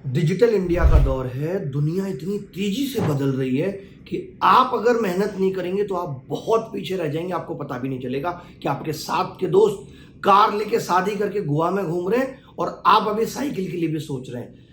Digital India का दौर है। दुनिया इतनी तेजी से बदल रही है कि आप अगर मेहनत नहीं करेंगे तो आप बहुत पीछे रह जाएंगे। आपको पता भी नहीं चलेगा कि आपके साथ के दोस्त कार लेके शादी करके गोवा में घूम रहे हैं और आप अभी साइकिल के लिए भी सोच रहे हैं।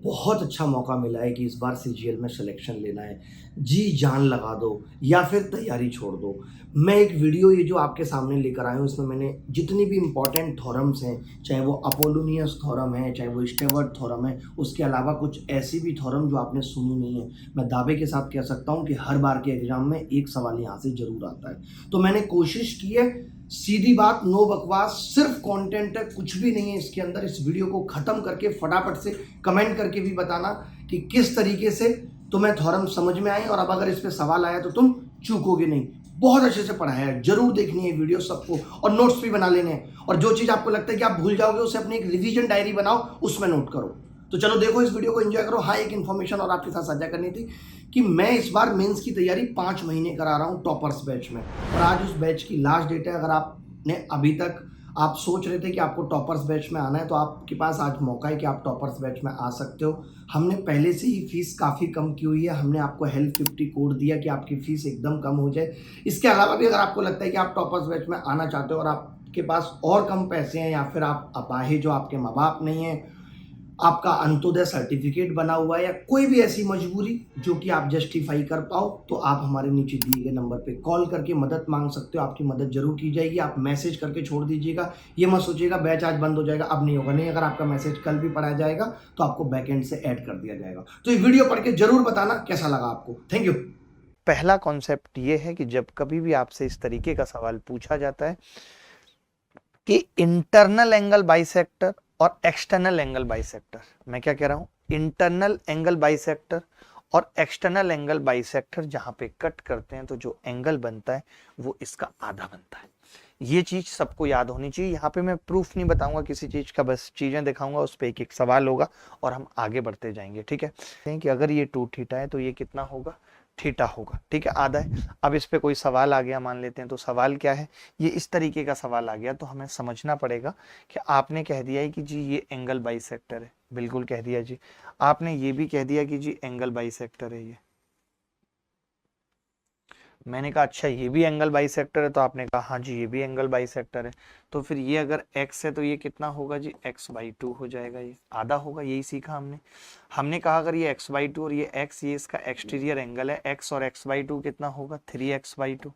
बहुत अच्छा मौका मिला है कि इस बार सीजीएल में सिलेक्शन लेना है। जी जान लगा दो या फिर तैयारी छोड़ दो। मैं एक वीडियो ये जो आपके सामने लेकर आया हूँ, इसमें मैंने जितनी भी इंपॉर्टेंट थॉरम्स हैं, चाहे वो अपोलोनियस थॉरम है, चाहे वो स्टेवर्ट थॉरम है, उसके अलावा कुछ ऐसी भी थॉरम जो आपने सुनी नहीं है, मैं दावे के साथ कह सकता हूँ कि हर बार के एग्जाम में एक सवाल यहाँ से जरूर आता है। तो मैंने कोशिश की है, सीधी बात, नो बकवास, सिर्फ कंटेंट है, कुछ भी नहीं है इसके अंदर। इस वीडियो को खत्म करके फटाफट से कमेंट करके भी बताना कि किस तरीके से तुम्हें थॉरम समझ में आई, और अब अगर इस पे सवाल आया तो तुम चूकोगे नहीं। बहुत अच्छे से पढ़ाया है, जरूर देखनी है वीडियो सबको, और नोट्स भी बना लेने हैं। और जो चीज आपको लगता है कि आप भूल जाओगे, उसे अपनी एक रिवीजन डायरी बनाओ, उसमें नोट करो। तो चलो देखो, इस वीडियो को एंजॉय करो। हाँ, एक इन्फॉर्मेशन और आपके साथ साझा करनी थी कि मैं इस बार मेंस की तैयारी 5 महीने करा रहा हूँ टॉपर्स बैच में, और आज उस बैच की लास्ट डेट है। अगर आपने अभी तक आप सोच रहे थे कि आपको टॉपर्स बैच में आना है, तो आपके पास आज मौका है कि आप टॉपर्स बैच में आ सकते हो। हमने पहले से ही फीस काफ़ी कम की हुई है। हमने आपको हेल्प 50 कोड दिया कि आपकी फीस एकदम कम हो जाए। इसके अलावा भी अगर आपको लगता है कि आप टॉपर्स बैच में आना चाहते हो और आपके पास और कम पैसे हैं, या फिर आप अपाहिज हो, आपके माँ बाप नहीं हैं, आपका अंत्योदय सर्टिफिकेट बना हुआ है, या कोई भी ऐसी मजबूरी जो कि आप जस्टिफाई कर पाओ, तो आप हमारे नीचे दिए गए नंबर पे कॉल करके मदद मांग सकते हो। आपकी मदद जरूर की जाएगी। आप मैसेज करके छोड़ दीजिएगा। ये मत सोचिएगा बैच आज बंद हो जाएगा, अब नहीं होगा। नहीं, अगर आपका मैसेज कल भी पढ़ाया जाएगा तो आपको बैकएंड से ऐड कर दिया जाएगा। तो ये वीडियो पढ़ के जरूर बताना कैसा लगा आपको। Thank you. पहला कॉन्सेप्ट ये है कि जब कभी भी आपसे इस तरीके का सवाल पूछा जाता है कि इंटरनल एंगल बाइसेक्टर और एक्सटर्नल एंगल बाइसेक्टर, मैं क्या कह रहा हूं, इंटरनल एंगल बाइसेक्टर और एक्सटर्नल एंगल बाइसेक्टर जहां पे कट करते हैं तो जो एंगल बनता है वो इसका आधा बनता है। ये चीज सबको याद होनी चाहिए। यहाँ पे मैं प्रूफ नहीं बताऊंगा किसी चीज का, बस चीजें दिखाऊंगा, उस पर एक एक सवाल होगा और हम आगे बढ़ते जाएंगे। ठीक है कि अगर ये 2 थीटा है तो ये कितना होगा, थीटा होगा। ठीक है, आधा है। अब इस पे कोई सवाल आ गया मान लेते हैं, तो सवाल क्या है, ये इस तरीके का सवाल आ गया तो हमें समझना पड़ेगा कि आपने कह दिया है कि जी ये एंगल बाइसेक्टर है, बिल्कुल कह दिया जी। आपने ये भी कह दिया कि जी एंगल बाइसेक्टर है ये। मैंने कहा अच्छा ये भी एंगल बाइसेक्टर है, तो आपने कहा हाँ जी ये भी एंगल बाइसेक्टर है। तो फिर ये अगर x है तो ये कितना होगा जी, x/2 हो जाएगा, ये आधा होगा। यही सीखा हमने। हमने कहा अगर ये x/2 और ये x, ये इसका एक्सटीरियर एंगल है, x और x/2 कितना होगा, 3x/2।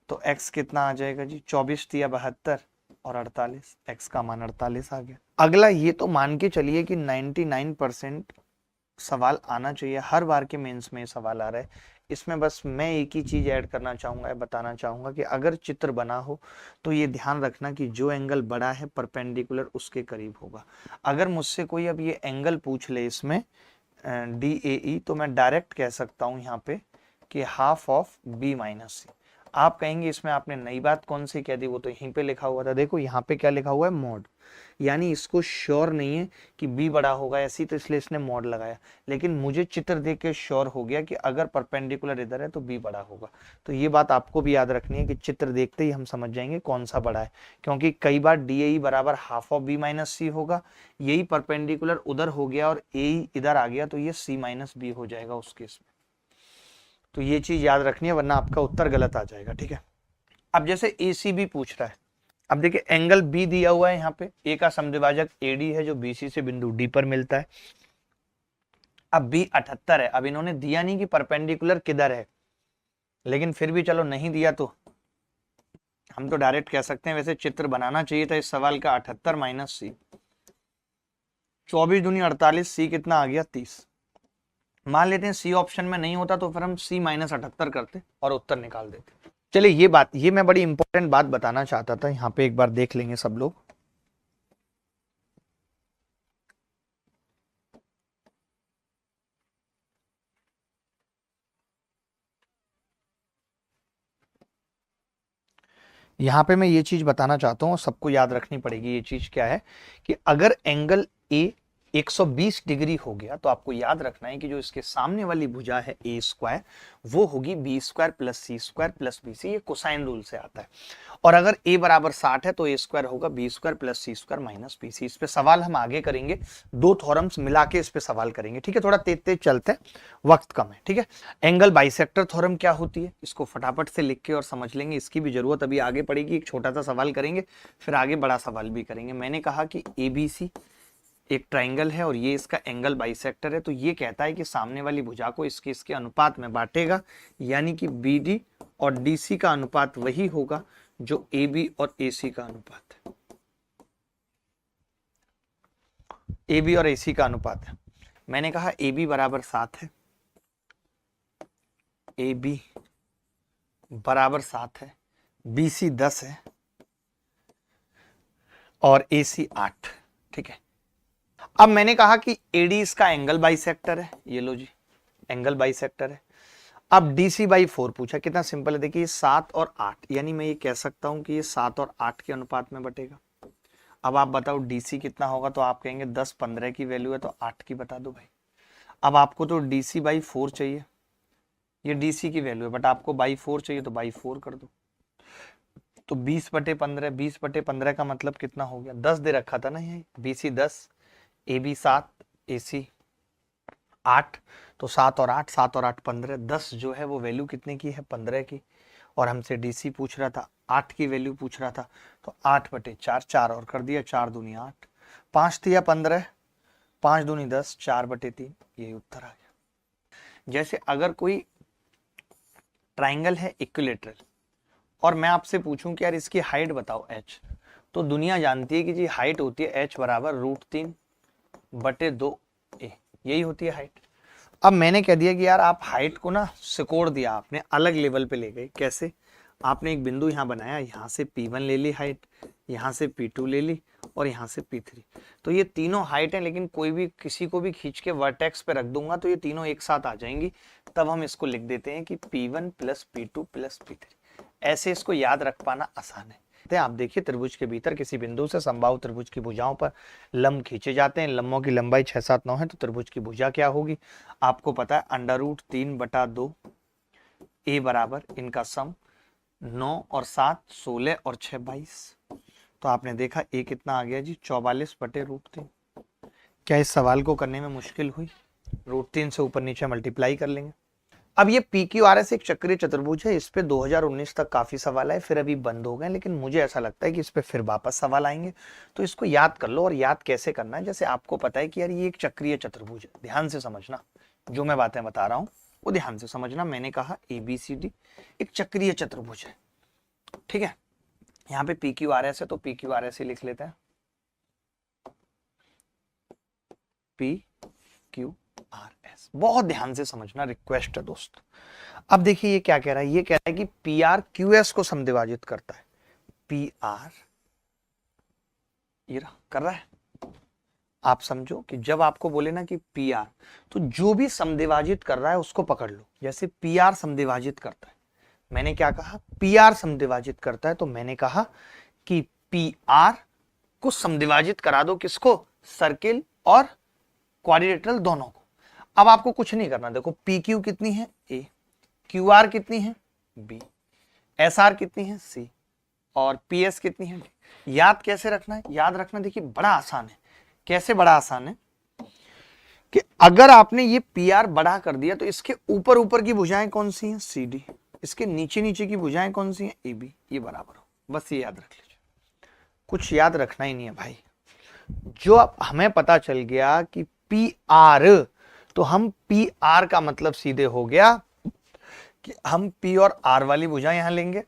तो x कितना आ जाएगा जी, 24 या 72 और 48, x का मान 48 आ गया। अगला ये तो मान के चलिए कि 99% सवाल आना चाहिए, हर बार के मेंस में सवाल आ रहा है। इसमें बस मैं एक ही चीज ऐड करना चाहूंगा, बताना चाहूंगा कि अगर चित्र बना हो तो ये ध्यान रखना कि जो एंगल बड़ा है परपेंडिकुलर उसके करीब होगा। अगर मुझसे कोई अब ये एंगल पूछ ले इसमें DAE, तो मैं डायरेक्ट कह सकता हूं यहाँ पे कि हाफ ऑफ B-C। आप कहेंगे इसमें आपने नई बात कौन सी कह दी, वो तो यहीं पे लिखा हुआ था। देखो यहाँ पे क्या लिखा हुआ है, मॉड। यानी इसको श्योर नहीं है कि बी बड़ा होगा ऐसी, तो इसलिए इसने मॉड लगाया। लेकिन मुझे चित्र देख के श्योर हो गया कि अगर परपेंडिकुलर इधर है तो बी बड़ा होगा। तो ये बात आपको भी याद रखनी है कि चित्र देखते ही हम समझ जाएंगे कौन सा बड़ा है, क्योंकि कई बार DAE बराबर हाफ ऑफ B-C होगा। यही परपेंडिकुलर उधर हो गया और AE इधर आ गया तो ये C-B हो जाएगा उस केस में। तो ये चीज याद रखनी है, वरना आपका उत्तर गलत आ जाएगा। ठीक है, अब जैसे ACB पूछ रहा है। अब देखिए एंगल बी दिया हुआ है यहाँ पे, ए का समद्विभाजक AD है जो BC से बिंदु डी पर मिलता है। अब बी 78 है। अब इन्होंने दिया नहीं कि परपेंडिकुलर किधर है, लेकिन फिर भी चलो नहीं दिया तो हम तो डायरेक्ट कह सकते हैं, वैसे चित्र बनाना चाहिए था इस सवाल का। 78 माइनस C, 24 दूनी 48, C कितना आ गया 30। मान लेते हैं C ऑप्शन में नहीं होता तो फिर हम C-78 करते और उत्तर निकाल देते। चलिए ये मैं बड़ी इंपॉर्टेंट बात बताना चाहता था, यहाँ पे एक बार देख लेंगे सब लोग। यहाँ पे मैं ये चीज बताना चाहता हूँ, सबको याद रखनी पड़ेगी। ये चीज क्या है कि अगर एंगल A 120 डिग्री हो गया तो आपको याद रखना है कि जो इसके सामने वाली भुजा है ए स्क्वायर वो होगी बी स्क्वायर प्लस सी स्क्वायर प्लस बी सी, ये कोसाइन रूल से आता है। और अगर a बराबर 60 है तो ए स्क्वायर होगा बी स्क्वायर प्लस सी स्क्वायर माइनस बी सी। इस पे सवाल हम आगे करेंगे, 2 थ्योरम्स मिला के इस पे सवाल करेंगे, ठीक है। थोड़ा तेज तेज चलते हैं, वक्त कम है, ठीक है। एंगल बाइसेक्टर थ्योरम क्या होती है, इसको फटाफट से लिख के और समझ लेंगे, इसकी भी जरूरत अभी आगे पड़ेगी। एक छोटा सा सवाल करेंगे फिर आगे बड़ा सवाल भी करेंगे। मैंने कहा कि ABC एक ट्राइंगल है और ये इसका एंगल बाइसेक्टर है, तो ये कहता है कि सामने वाली भुजा को इसके अनुपात में बांटेगा, यानी कि BD और DC का अनुपात वही होगा जो AB और AC का अनुपात है। AB और AC का अनुपात है। मैंने कहा AB बराबर 7 है, AB बराबर 7 है, BC 10 है और AC 8, ठीक है। अब मैंने कहा कि AD इसका एंगल बाइसेक्टर है, ये लो जी एंगल बाइसेक्टर है। अब DC/4 पूछा, कितना सिंपल है, देखिए 7 और 8, यानी मैं ये कह सकता हूं कि ये 7 और 8 के अनुपात में बटेगा। अब आप बताओ DC कितना होगा, तो आप कहेंगे 10 15 की वैल्यू है तो 8 की बता दो भाई। अब आपको तो DC/4 चाहिए, ये DC की वैल्यू है, बट आपको बाई 4 चाहिए तो बाई 4 कर दो। तो 20/15, 20/15 का मतलब कितना हो गया, 10 दे रखा था ना, ये BC 10, AB 7, AC 8, तो 7 और 8, 7 और 8 15, 10 जो है वो वैल्यू कितने की है, 15 की। और हमसे DC पूछ रहा था, 8 की वैल्यू पूछ रहा था, तो 8/4, 4 और कर दिया, 4 दूनी 8, 5 तिया 15, 5 दूनी 10, 4/3, यही उत्तर आ गया। जैसे अगर कोई ट्राइंगल है इक्विलेटरल और मैं आपसे पूछूं कि यार इसकी हाइट बताओ h, तो दुनिया जानती है कि जी हाइट होती है h बराबर √3/2a, यही होती है हाइट। अब मैंने कह दिया कि यार आप हाइट को ना सिकोड़ दिया, आपने अलग लेवल पे ले गए। कैसे, आपने एक बिंदु यहाँ बनाया, यहाँ से P1 ले ली हाइट, यहाँ से P2 ले ली और यहाँ से P3, तो ये तीनों हाइट है, लेकिन कोई भी किसी को भी खींच के वर्टेक्स पे रख दूंगा तो ये तीनों एक साथ आ जाएंगी। तब हम इसको लिख देते हैं कि P1 plus P2 plus P3। ऐसे इसको याद रख पाना आसान है। आप देखिए त्रिभुज के भीतर किसी बिंदु से समबाहु त्रिभुज की भुजाओं पर लंब खींचे जाते हैं, लंबों की लंबाई 6 7 9 है, तो त्रिभुज की भुजा क्या होगी, आपको पता है √3/2 a बराबर इनका सम 9 और 7 16 और 6 22। तो आपने देखा a कितना आ गया जी, 44/√3। क्या इस सवाल को करने में मुश्किल हुई, √3 से ऊपर नीचे मल्टीप्लाई कर लेंगे। अब ये PQRS एक चक्रीय चतुर्भुज है, इस पे 2019 तक काफी सवाल आए, फिर अभी बंद हो गए, लेकिन मुझे ऐसा लगता है कि इस पे फिर वापस सवाल आएंगे, तो इसको याद कर लो। और याद कैसे करना है, जैसे आपको पता है कि यार ये एक चक्रीय चतुर्भुज है, ध्यान से समझना, जो मैं बातें बता रहा हूं वो ध्यान से समझना। मैंने कहा ABCD एक चक्रीय चतुर्भुज है, ठीक है। यहाँ पे PQRS है तो PQRS ही लिख लेते हैं, PQRS, बहुत ध्यान से समझना, रिक्वेस्ट है दोस्त। अब देखिए ये क्या कह रहा है, ये कह रहा है कि PR QS को समद्विभाजित करता है, PR ये कर रहा है। आप समझो कि जब आपको बोले ना कि PR, तो जो भी समद्विभाजित कर रहा है उसको पकड़ लो। जैसे PR समद्विभाजित करता है, मैंने क्या कहा, PR समद्विभाजित करता है, तो मैंने कहा कि PR को समद्विभाजित करा दो, किसको, सर्किल और क्वाड्रिलेटरल दोनों को। अब आपको कुछ नहीं करना, देखो PQ कितनी है A, QR कितनी है B, SR कितनी है C और PS कितनी है D। याद कैसे रखना है, याद रखना देखिए बड़ा आसान है। कैसे बड़ा आसान है कि अगर आपने ये PR बड़ा कर दिया तो इसके ऊपर ऊपर की भुजाएं कौन सी हैं, CD, इसके नीचे नीचे की भुजाएं कौन सी हैं, AB, ये बराबर हो। बस ये याद रख लीजिए, कुछ याद रखना ही नहीं है भाई। जो अब हमें पता चल गया कि PR, तो हम PR का मतलब सीधे हो गया कि हम P और R वाली भुजा यहां लेंगे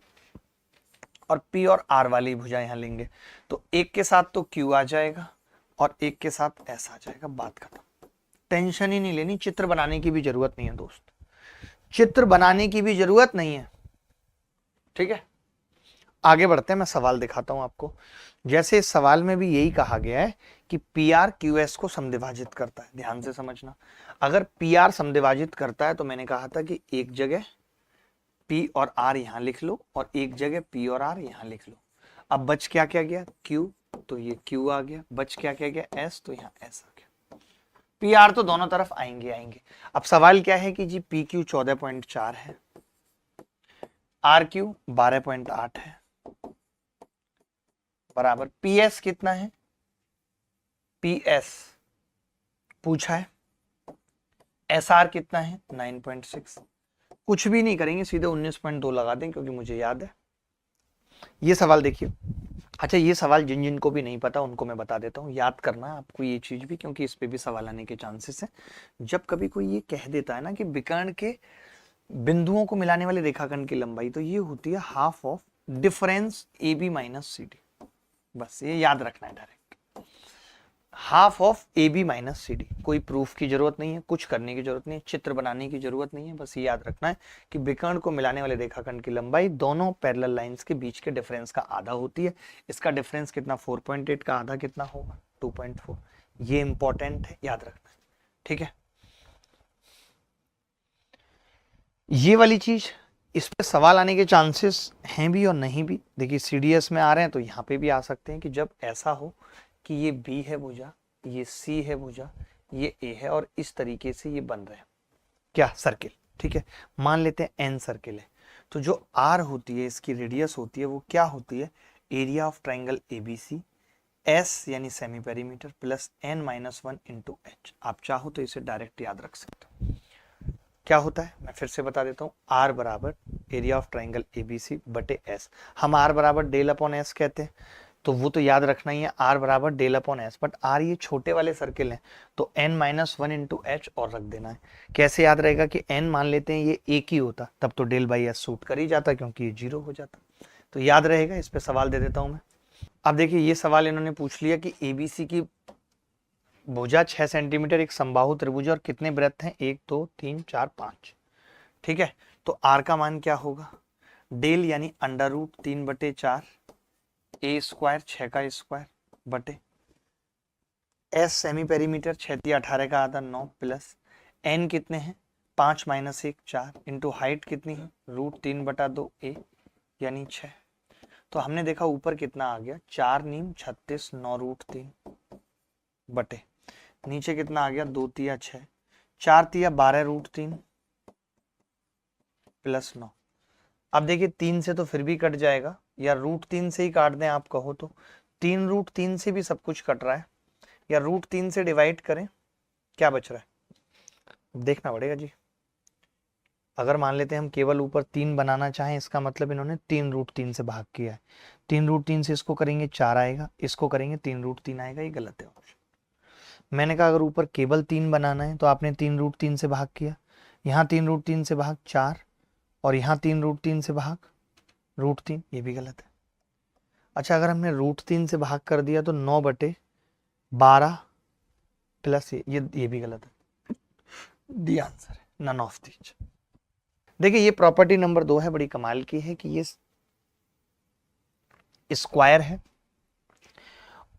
और P और R वाली भुजा यहां लेंगे, तो एक के साथ तो Q आ जाएगा और एक के साथ S आ जाएगा, बात खत्म। टेंशन ही नहीं लेनी, चित्र बनाने की भी जरूरत नहीं है दोस्त, चित्र बनाने की भी जरूरत नहीं है, ठीक है। आगे बढ़ते हैं, मैं सवाल दिखाता हूं आपको। जैसे इस सवाल में भी यही कहा गया है कि PR QS को समद्विभाजित करता है, ध्यान से समझना। अगर PR समद्विभाजित करता है तो मैंने कहा था कि एक जगह P और R यहां लिख लो और एक जगह P और R यहां लिख लो। अब बच क्या क्या गया, Q, तो ये Q आ गया, बच क्या क्या गया S, तो यहाँ S आ गया। पी आर तो दोनों तरफ आएंगे आएंगे। अब सवाल क्या है कि जी पी क्यू 14.4 है, आर क्यू 12.8 है, बराबर पी एस कितना है, पी एस पूछा है, एस आर कितना है 9.6। कुछ भी नहीं करेंगे, सीधे 19.2 लगा दें क्योंकि मुझे याद है। ये सवाल देखिए, अच्छा ये सवाल जिन जिन को भी नहीं पता उनको मैं बता देता हूँ, याद करना है आपको ये चीज भी, क्योंकि इस पे भी सवाल आने के चांसेस है। जब कभी कोई ये कह देता है ना कि विकर्ण के बिंदुओं को मिलाने वाले रेखाखंड की लंबाई, तो ये होती है half of difference A B minus C D. बस ये याद रखना है direct, half of A B minus C D. कोई प्रूफ की जरूरत नहीं है, कुछ करने की जरूरत नहीं है, चित्र बनाने की जरूरत नहीं है, बस ये याद रखना है कि विकर्ण को मिलाने वाले रेखाखंड की लंबाई दोनों पैरेलल लाइंस के बीच के डिफरेंस का आधा होती है। इसका डिफरेंस कितना 4.8 का आधा कितना होगा 2.4। ये इंपॉर्टेंट है, याद रखना है, ठीक है। ये वाली चीज, इस पे सवाल आने के चांसेस हैं भी और नहीं भी। देखिए सीडीएस में आ रहे हैं तो यहाँ पे भी आ सकते हैं कि जब ऐसा हो कि ये बी है भुजा, ये सी है भुजा, ये ए है और इस तरीके से ये बन रहे हैं क्या सर्किल, ठीक है। मान लेते हैं एन सर्किल है, तो जो आर होती है इसकी रेडियस होती है वो क्या होती है, area of triangle ABC, s यानी semi perimeter plus n minus 1 into h. आप चाहो तो इसे डायरेक्ट याद रख सकते हो। क्या होता है मैं फिर से बता देता हूँ, आर बराबर एरिया ऑफ ट्राइंगल एबीसी बटे एस। हम आर बराबर डेल अपॉन एस कहते हैं, तो वो तो याद रखना ही है, आर बराबर del upon S. But R ये छोटे वाले सर्किल हैं तो एन माइनस 1 इंटू एच और रख देना है। कैसे याद रहेगा कि एन मान लेते हैं ये एक ही होता, तब तो डेल बाई एस सूट कर ही जाता क्योंकि ये 0 हो जाता, तो याद रहेगा। इस पे सवाल दे देता हूं मैं। अब देखिए ये सवाल इन्होंने पूछ लिया कि एबीसी की भुजा 6 सेंटीमीटर, एक समबाहु त्रिभुज और कितने वृत्त हैं 1 2 3 4 5, ठीक है। तो आर का मान क्या होगा, डेल यानी अंडर रूट 3/4 ए स्क्वायर 6 का स्क्वायर बटे एस सेमी पेरीमीटर 6 × 18 का आधा 9 प्लस एन कितने हैं 5 माइनस 1 4 इंटू हाइट कितनी है √3/2 ए यानी 6। तो हमने देखा ऊपर कितना आ गया 4 नीम 36 9√3 बटे नीचे कितना आ गया 2 तिया 6 4 तिया 12√3 प्लस 9। अब देखिए 3 से तो फिर भी कट जाएगा, या √3 से ही काट दें आप कहो तो, 3√3 से भी सब कुछ कट रहा है, या √3 से डिवाइड करें क्या बच रहा है देखना पड़ेगा जी। अगर मान लेते हैं हम केवल ऊपर 3 बनाना चाहें, इसका मतलब इन्होंने 3√3 से भाग किया है। 3√3 से इसको करेंगे 4 आएगा, इसको करेंगे 3√3 आएगा, ये गलत है ऑप्शन। मैंने कहा अगर ऊपर केवल 3 बनाना है तो आपने 3√3 से भाग किया, यहाँ 3√3 से भाग 4 और यहाँ 3√3 से भाग √3, ये भी गलत है। अच्छा अगर हमने √3 से भाग कर दिया तो 9/12 प्लस ये भी गलत है। डी आंसर है नन ऑफ दीज। देखिए ये प्रॉपर्टी नंबर 2 है, बड़ी कमाल की है कि ये स्क्वायर है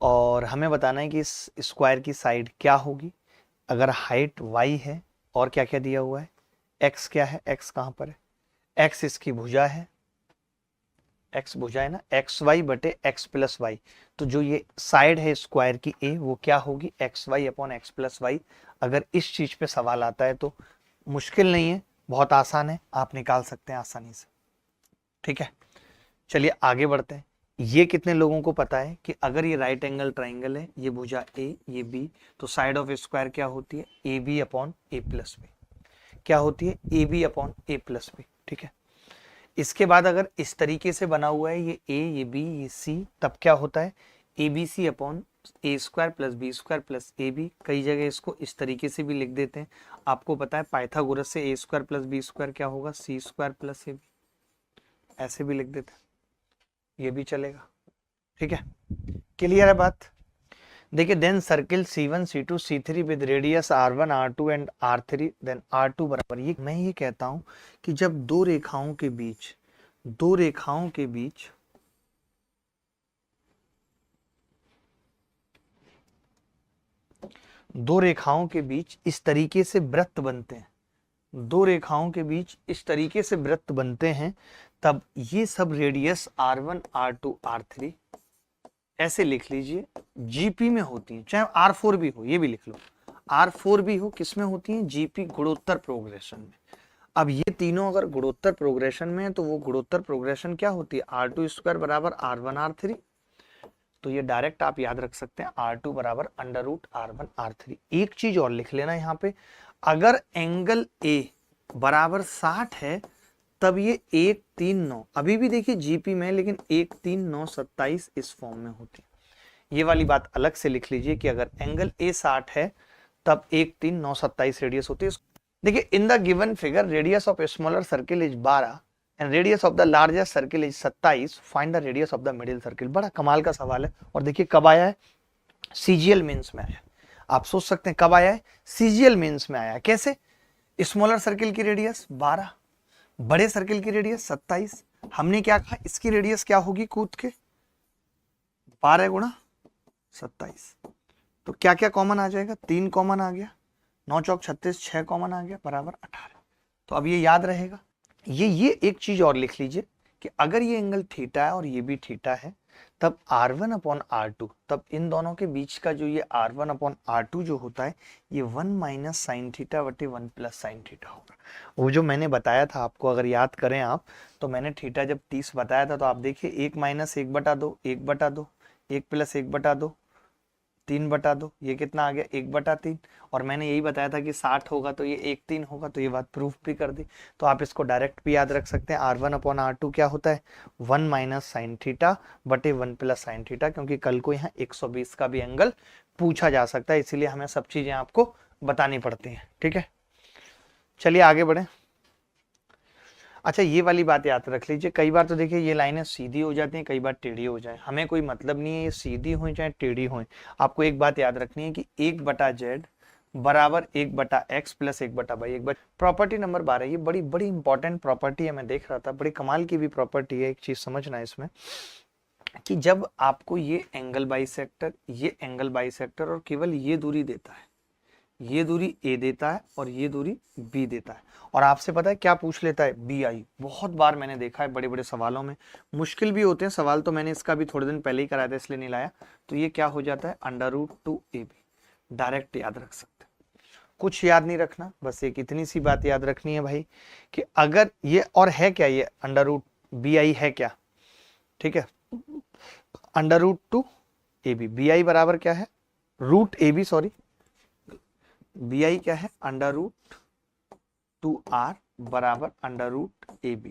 और हमें बताना है कि इस स्क्वायर की साइड क्या होगी। अगर हाइट y है और क्या क्या दिया हुआ है x, क्या है x कहां पर है, x इसकी भुजा है, x भुजा है ना, xy बटे x प्लस वाई। तो जो ये साइड है स्क्वायर की a वो क्या होगी xy upon x plus Y. अगर इस चीज पे सवाल आता है तो मुश्किल नहीं है, बहुत आसान है, आप निकाल सकते हैं आसानी से, ठीक है। चलिए आगे बढ़ते हैं। ये कितने लोगों को पता है कि अगर ये राइट एंगल ट्राइंगल है, ये भुजा a ये b, तो साइड ऑफ स्क्वायर क्या होती है A B upon A plus B, क्या होती है A B upon A plus B, ठीक है। इसके बाद अगर इस तरीके से बना हुआ है ये a ये b ये c, तब क्या होता है A B C upon A square plus B square plus A B. कई जगह इसको इस तरीके से भी लिख देते हैं, आपको पता है पाइथागोरस से ए स्क्वायर प्लस बी स्क्वायर क्या होगा सी स्क्वायर प्लस ए बी, ऐसे भी लिख देते हैं, ये भी चलेगा, ठीक है। क्लियर है बात। देखिए then circle C1 C2 C3 with radius R1 R2 and R3 then R2 बराबर, ये मैं ये कहता हूं कि जब दो रेखाओं के बीच इस तरीके से वृत्त बनते हैं, दो रेखाओं के बीच इस तरीके से वृत्त बनते हैं, तब ये सब रेडियस R1 R2 R3 ऐसे लिख लीजिए जीपी में होती है, चाहे R4 भी हो, ये भी लिख लो, R4 भी हो, किसमें होती है? जीपी गुणोत्तर प्रोग्रेशन में। अब ये तीनों अगर गुणोत्तर प्रोग्रेशन में है तो वो गुणोत्तर प्रोग्रेशन क्या होती है? R2 स्क्वायर बराबर R1 R3। तो ये डायरेक्ट आप याद रख सकते हैं, R2 बराबर अंडर रूट R1 R3। एक चीज और लिख लेना यहाँ पे, अगर एंगल A बराबर 60 है तब ये 1 3 9, अभी भी देखिए जीपी में, लेकिन 1 3 9 27 इस फॉर्म में होती है। ये वाली बात अलग से लिख लीजिए कि अगर एंगल A 60 है तब 1 3 9 27 रेडियस होती है। देखिए, in the given figure radius of smaller circle is 12 and radius of the largest circle is 27, find the radius of the middle circle. बड़ा कमाल का सवाल है, और देखिए कब आया है? सीजीएल मेंस में आया। आप सोच सकते हैं कब आया है? सीजीएल मेंस में आया। कैसे? स्मॉलर सर्किल की रेडियस 12, बड़े सर्किल की रेडियस 27। हमने क्या कहा? इसकी रेडियस क्या होगी कूद के? 12 गुणा 27। तो क्या क्या कॉमन आ जाएगा? 3 कॉमन आ गया, 9 चौक 36, 6 कॉमन आ गया, बराबर 18। तो अब ये याद रहेगा। ये एक चीज और लिख लीजिए कि अगर ये एंगल थीटा है और ये भी थीटा है तब R1 अपॉन R2, तब इन दोनों के बीच का जो ये R1 अपॉन R2 जो होता है ये 1 माइनस साइन थीटा बटे 1 प्लस साइन थीटा होगा। वो जो मैंने बताया था आपको, अगर याद करें आप, तो मैंने थीटा जब 30 बताया था तो आप देखिए 1 माइनस 1/2, 1/2, 1 प्लस 1/2, 3/2, ये कितना आ गया? 1/3। और मैंने यही बताया था कि 60 होगा तो ये 1 3 होगा, तो ये बात प्रूफ भी कर दी। तो आप इसको डायरेक्ट भी याद रख सकते हैं, R1 अपॉन R2 क्या होता है? 1 माइनस साइन थीटा बटे 1 प्लस साइन थीटा, क्योंकि कल को यहाँ 120 का भी एंगल पूछा जा सकता है, इसीलिए हमें सब चीजें आपको बतानी पड़ती हैं। ठीक है, चलिए आगे बढ़े। अच्छा, ये वाली बात याद रख लीजिए, कई बार तो देखिए ये लाइनें सीधी हो जाती हैं, कई बार टेढ़ी हो जाए, हमें कोई मतलब नहीं है ये सीधी हो चाहे टेढ़ी हो। आपको एक बात याद रखनी है कि 1/z बराबर 1/x plus 1/y। Property number 12, ये बड़ी बड़ी इंपॉर्टेंट प्रॉपर्टी है, मैं देख रहा था, बड़ी कमाल की भी प्रॉपर्टी है। एक चीज समझना है इसमें कि जब आपको ये एंगल बाइसेक्टर और केवल ये दूरी देता है, ये दूरी A देता है और ये दूरी B देता है, और आपसे पता है क्या पूछ लेता है? BI। बहुत बार मैंने देखा है बड़े बड़े सवालों में, मुश्किल भी होते हैं सवाल, तो मैंने इसका भी थोड़े दिन पहले ही कराया था इसलिए नहीं लाया। तो ये क्या हो जाता है? √2AB। डायरेक्ट याद रख सकते हैं, कुछ याद नहीं रखना, बस एक इतनी सी बात याद रखनी है भाई कि अगर ये, और है क्या ये √BI है क्या? ठीक है, √2AB। BI बराबर क्या है? √AB, सॉरी, BI क्या है? √2R बराबर √AB।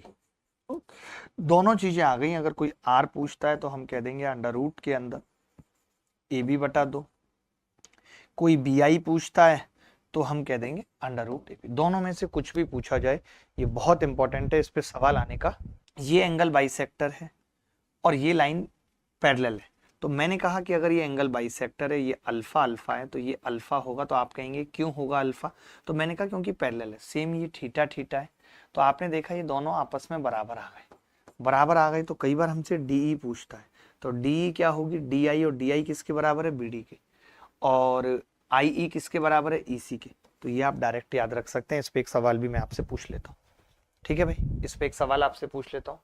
दोनों चीजें आ गई। अगर कोई R पूछता है तो हम कह देंगे √ के अंदर AB बटा 2। कोई BI पूछता है तो हम कह देंगे √AB। दोनों में से कुछ भी पूछा जाए, ये बहुत इंपॉर्टेंट है, इस पे सवाल आने का। ये एंगल बाइसेक्टर है और ये लाइन पैरेलल है, तो मैंने कहा कि अगर ये एंगल बाइसेक्टर है, ये अल्फा अल्फा है, तो ये अल्फा होगा। तो आप कहेंगे क्यों होगा अल्फा? तो मैंने कहा क्योंकि पैरेलल है। सेम ये थीटा थीटा है, तो आपने देखा ये दोनों आपस में बराबर आ गए। बराबर आ गए तो कई बार हमसे DE पूछता है, तो DE क्या होगी? DI, और DI किसके बराबर है? BD के। और IE किसके बराबर है? EC के। तो ये आप डायरेक्ट याद रख सकते हैं। इस पे एक सवाल भी मैं आपसे पूछ लेता हूँ। ठीक है भाई, इस पे एक सवाल आपसे पूछ लेता हूँ।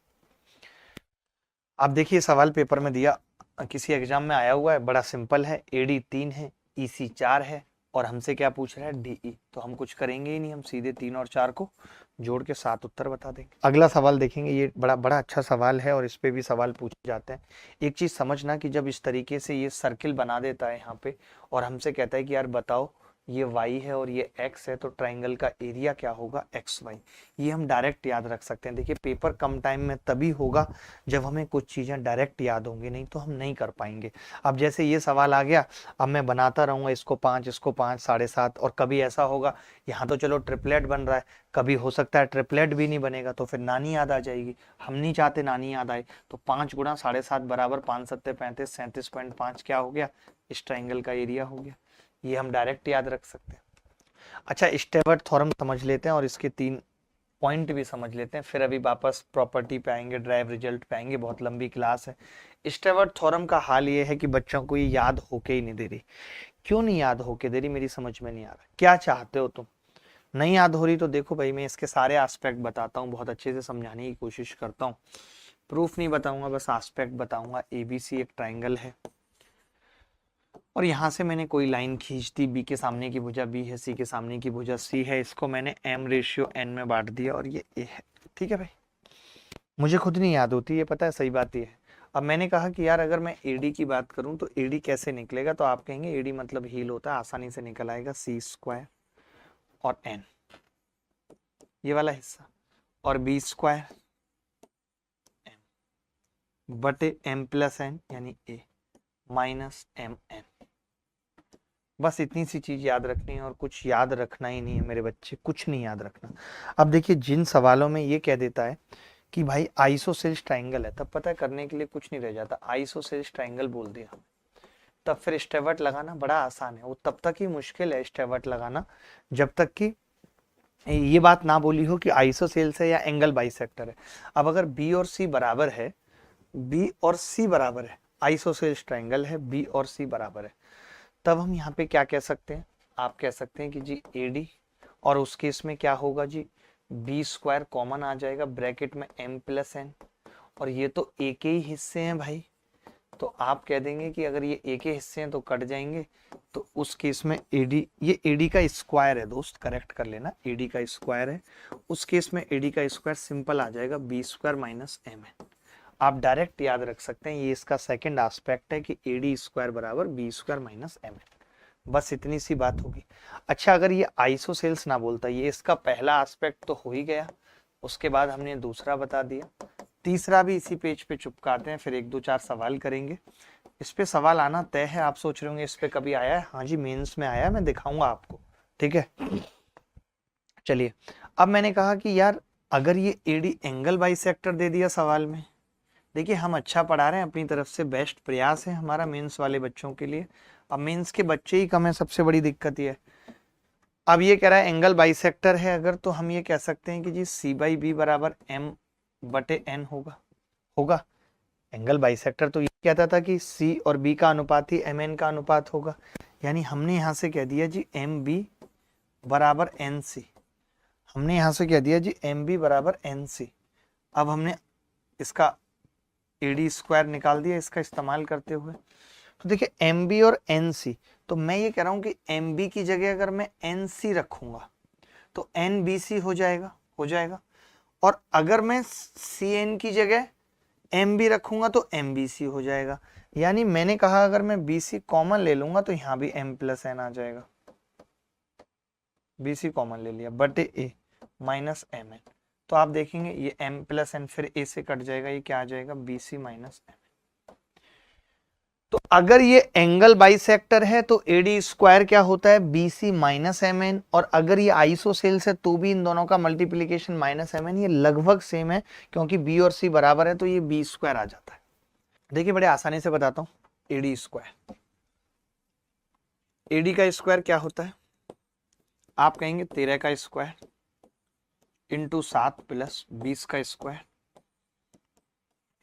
आप देखिए सवाल पेपर में दिया, किसी एग्जाम में आया हुआ है, बड़ा सिंपल है। AD 3 है, EC 4 है, और हमसे क्या पूछ रहा है? DE। तो हम कुछ करेंगे ही नहीं, हम सीधे 3 और 4 को जोड़ के 7 उत्तर बता देंगे। अगला सवाल देखेंगे, ये बड़ा बड़ा अच्छा सवाल है और इस पे भी सवाल पूछे जाते हैं। एक चीज समझना कि जब इस तरीके से ये सर्किल बना देता है यहाँ पे और हमसे कहता है कि यार बताओ ये y है और ये x है, तो ट्राइंगल का एरिया क्या होगा? XY। ये हम डायरेक्ट याद रख सकते हैं। देखिए पेपर कम टाइम में तभी होगा जब हमें कुछ चीजें डायरेक्ट याद होंगी, नहीं तो हम नहीं कर पाएंगे। अब जैसे ये सवाल आ गया, अब मैं बनाता रहूंगा, इसको 5, इसको 5, 7.5, और कभी ऐसा होगा, यहाँ तो चलो ट्रिपलेट बन रहा है, कभी हो सकता है ट्रिपलेट भी नहीं बनेगा, तो फिर नानी याद आ जाएगी। हम नहीं चाहते नानी याद आए, तो 5 गुणा 7.5 बराबर 5 7 35, 37.5 क्या हो गया? इस ट्राइंगल का एरिया हो गया। ये हम डायरेक्ट याद रख सकते हैं। अच्छा, स्टेवर्ट थ्योरम समझ लेते हैं और इसके 3 पॉइंट भी समझ लेते हैं, फिर अभी वापस प्रॉपर्टी पे आएंगे, ड्राइव रिजल्ट पे आएंगे, बहुत लंबी क्लास है। स्टेवर्ट थ्योरम का हाल ये है कि बच्चों को ये याद होके ही नहीं दे रही। क्यों नहीं याद होके दे रही? मेरी समझ में नहीं आ रहा। क्या चाहते हो तुम? नहीं याद हो रही तो देखो भाई, मैं इसके सारे एस्पेक्ट बताता हूँ, बहुत अच्छे से समझाने की कोशिश करता हूँ। प्रूफ नहीं बताऊंगा, बस एस्पेक्ट बताऊंगा। ABC एक ट्राइंगल है, और यहाँ से मैंने कोई लाइन खींच दी, बी के सामने की भुजा बी है, सी के सामने की भुजा सी है, इसको मैंने m रेशियो n में बांट दिया और ये a है। ठीक है भाई, मुझे खुद नहीं याद होती, ये पता है, सही बात ये है। अब मैंने कहा कि यार अगर मैं AD की बात करूं तो AD कैसे निकलेगा, तो आप कहेंगे AD मतलब हील होता है, आसानी से निकल आएगा c स्क्वायर और n, ये वाला हिस्सा, और b स्क्वायर m बटे m प्लस n यानी a माइनस mn। बस इतनी सी चीज याद रखनी है और कुछ याद रखना ही नहीं है मेरे बच्चे, कुछ नहीं याद रखना। अब देखिए जिन सवालों में ये कह देता है कि भाई आइसोसेल्स ट्रायंगल है, तब पता है करने के लिए कुछ नहीं रह जाता, आइसोसेल्स ट्रायंगल बोल दिया, तब फिर स्टेवर्ट लगाना बड़ा आसान है। वो तब तक ही मुश्किल है स्टेवर्ट लगाना जब तक कि ये बात ना बोली हो कि आइसोसेल्स है या एंगल बाइसेक्टर है। अब अगर बी और सी बराबर है, बी और सी बराबर है, आइसोसेल्स ट्रायंगल है, बी और सी बराबर है, तब हम यहाँ पे क्या कह सकते हैं, आप कह सकते हैं कि जी AD, और उस केस में क्या होगा जी, बी स्क्वायर कॉमन आ जाएगा ब्रैकेट में m प्लस n, और ये तो a के ही हिस्से हैं भाई, तो आप कह देंगे कि अगर ये a के हिस्से हैं तो कट जाएंगे, तो उस केस में AD, ये AD का स्क्वायर है दोस्त, करेक्ट कर लेना, AD का स्क्वायर है, उस केस में AD का स्क्वायर सिंपल आ जाएगा बी स्क्वायर माइनस mn। आप डायरेक्ट याद रख सकते हैं, ये इसका सेकंड एस्पेक्ट है कि AD स्क्वायर बराबर बी स्क्वायर माइनस mn, बस इतनी सी बात होगी। अच्छा अगर ये आइसोसेल्स ना बोलता, ये इसका पहला एस्पेक्ट तो हो ही गया, उसके बाद हमने दूसरा बता दिया, तीसरा भी इसी पेज पे चुपकाते हैं, फिर 1-2-4 सवाल करेंगे। इस पे सवाल आना तय है, आप सोच रहे होंगे इस पे कभी आया है, हाँ जी मेंस में आया है, मैं दिखाऊंगा आपको, ठीक है। चलिए अब मैंने कहा कि यार अगर ये AD एंगल बाइसेक्टर दे दिया सवाल में, देखिए हम अच्छा पढ़ा रहे हैं, अपनी तरफ से बेस्ट प्रयास है हमारा मेंस वाले बच्चों के लिए। अब मेंस के बच्चे ही कम है, सबसे बड़ी दिक्कत ये है। अब ये कह रहा है एंगल बाइसेक्टर है अगर, तो हम ये कह सकते हैं कि जी C/B बराबर m बटे n होगा। एंगल बाइसेक्टर तो ये कहता था कि C और B का अनुपात ही mn का अनुपात होगा, यानी हमने यहाँ से कह दिया जी MB बराबर NC, हमने यहाँ से कह दिया जी MB बराबर NC। अब हमने इसका AD स्क्वायर निकाल दिया इसका इस्तेमाल करते हुए, तो देखिए MB और NC, तो मैं ये कह रहा हूं कि MB की जगह अगर मैं NC रखूंगा तो NBC हो जाएगा, और अगर मैं CN की जगह MB रखूंगा तो MBC हो जाएगा। यानी मैंने कहा अगर मैं BC कॉमन ले लूंगा तो यहां भी M प्लस N आ जाएगा, BC कॉमन ले लिया बटे A माइनस MN, तो आप देखेंगे ये m प्लस n फिर a से कट जाएगा, ये क्या आ जाएगा BC माइनस m। तो अगर ये एंगल बाइसेक्टर है तो AD स्क्वायर क्या होता है BC माइनस mn, और अगर ये आइसोसेल्स है तो भी इन दोनों का मल्टीप्लीकेशन माइनस mn, ये लगभग सेम है क्योंकि B और C बराबर है, तो ये B स्क्वायर आ जाता है। देखिए बड़े आसानी से बताता हूं, AD स्क्वायर, AD का स्क्वायर क्या होता है, आप कहेंगे 13 का स्क्वायर इंटू 7 प्लस 20 का स्क्वायर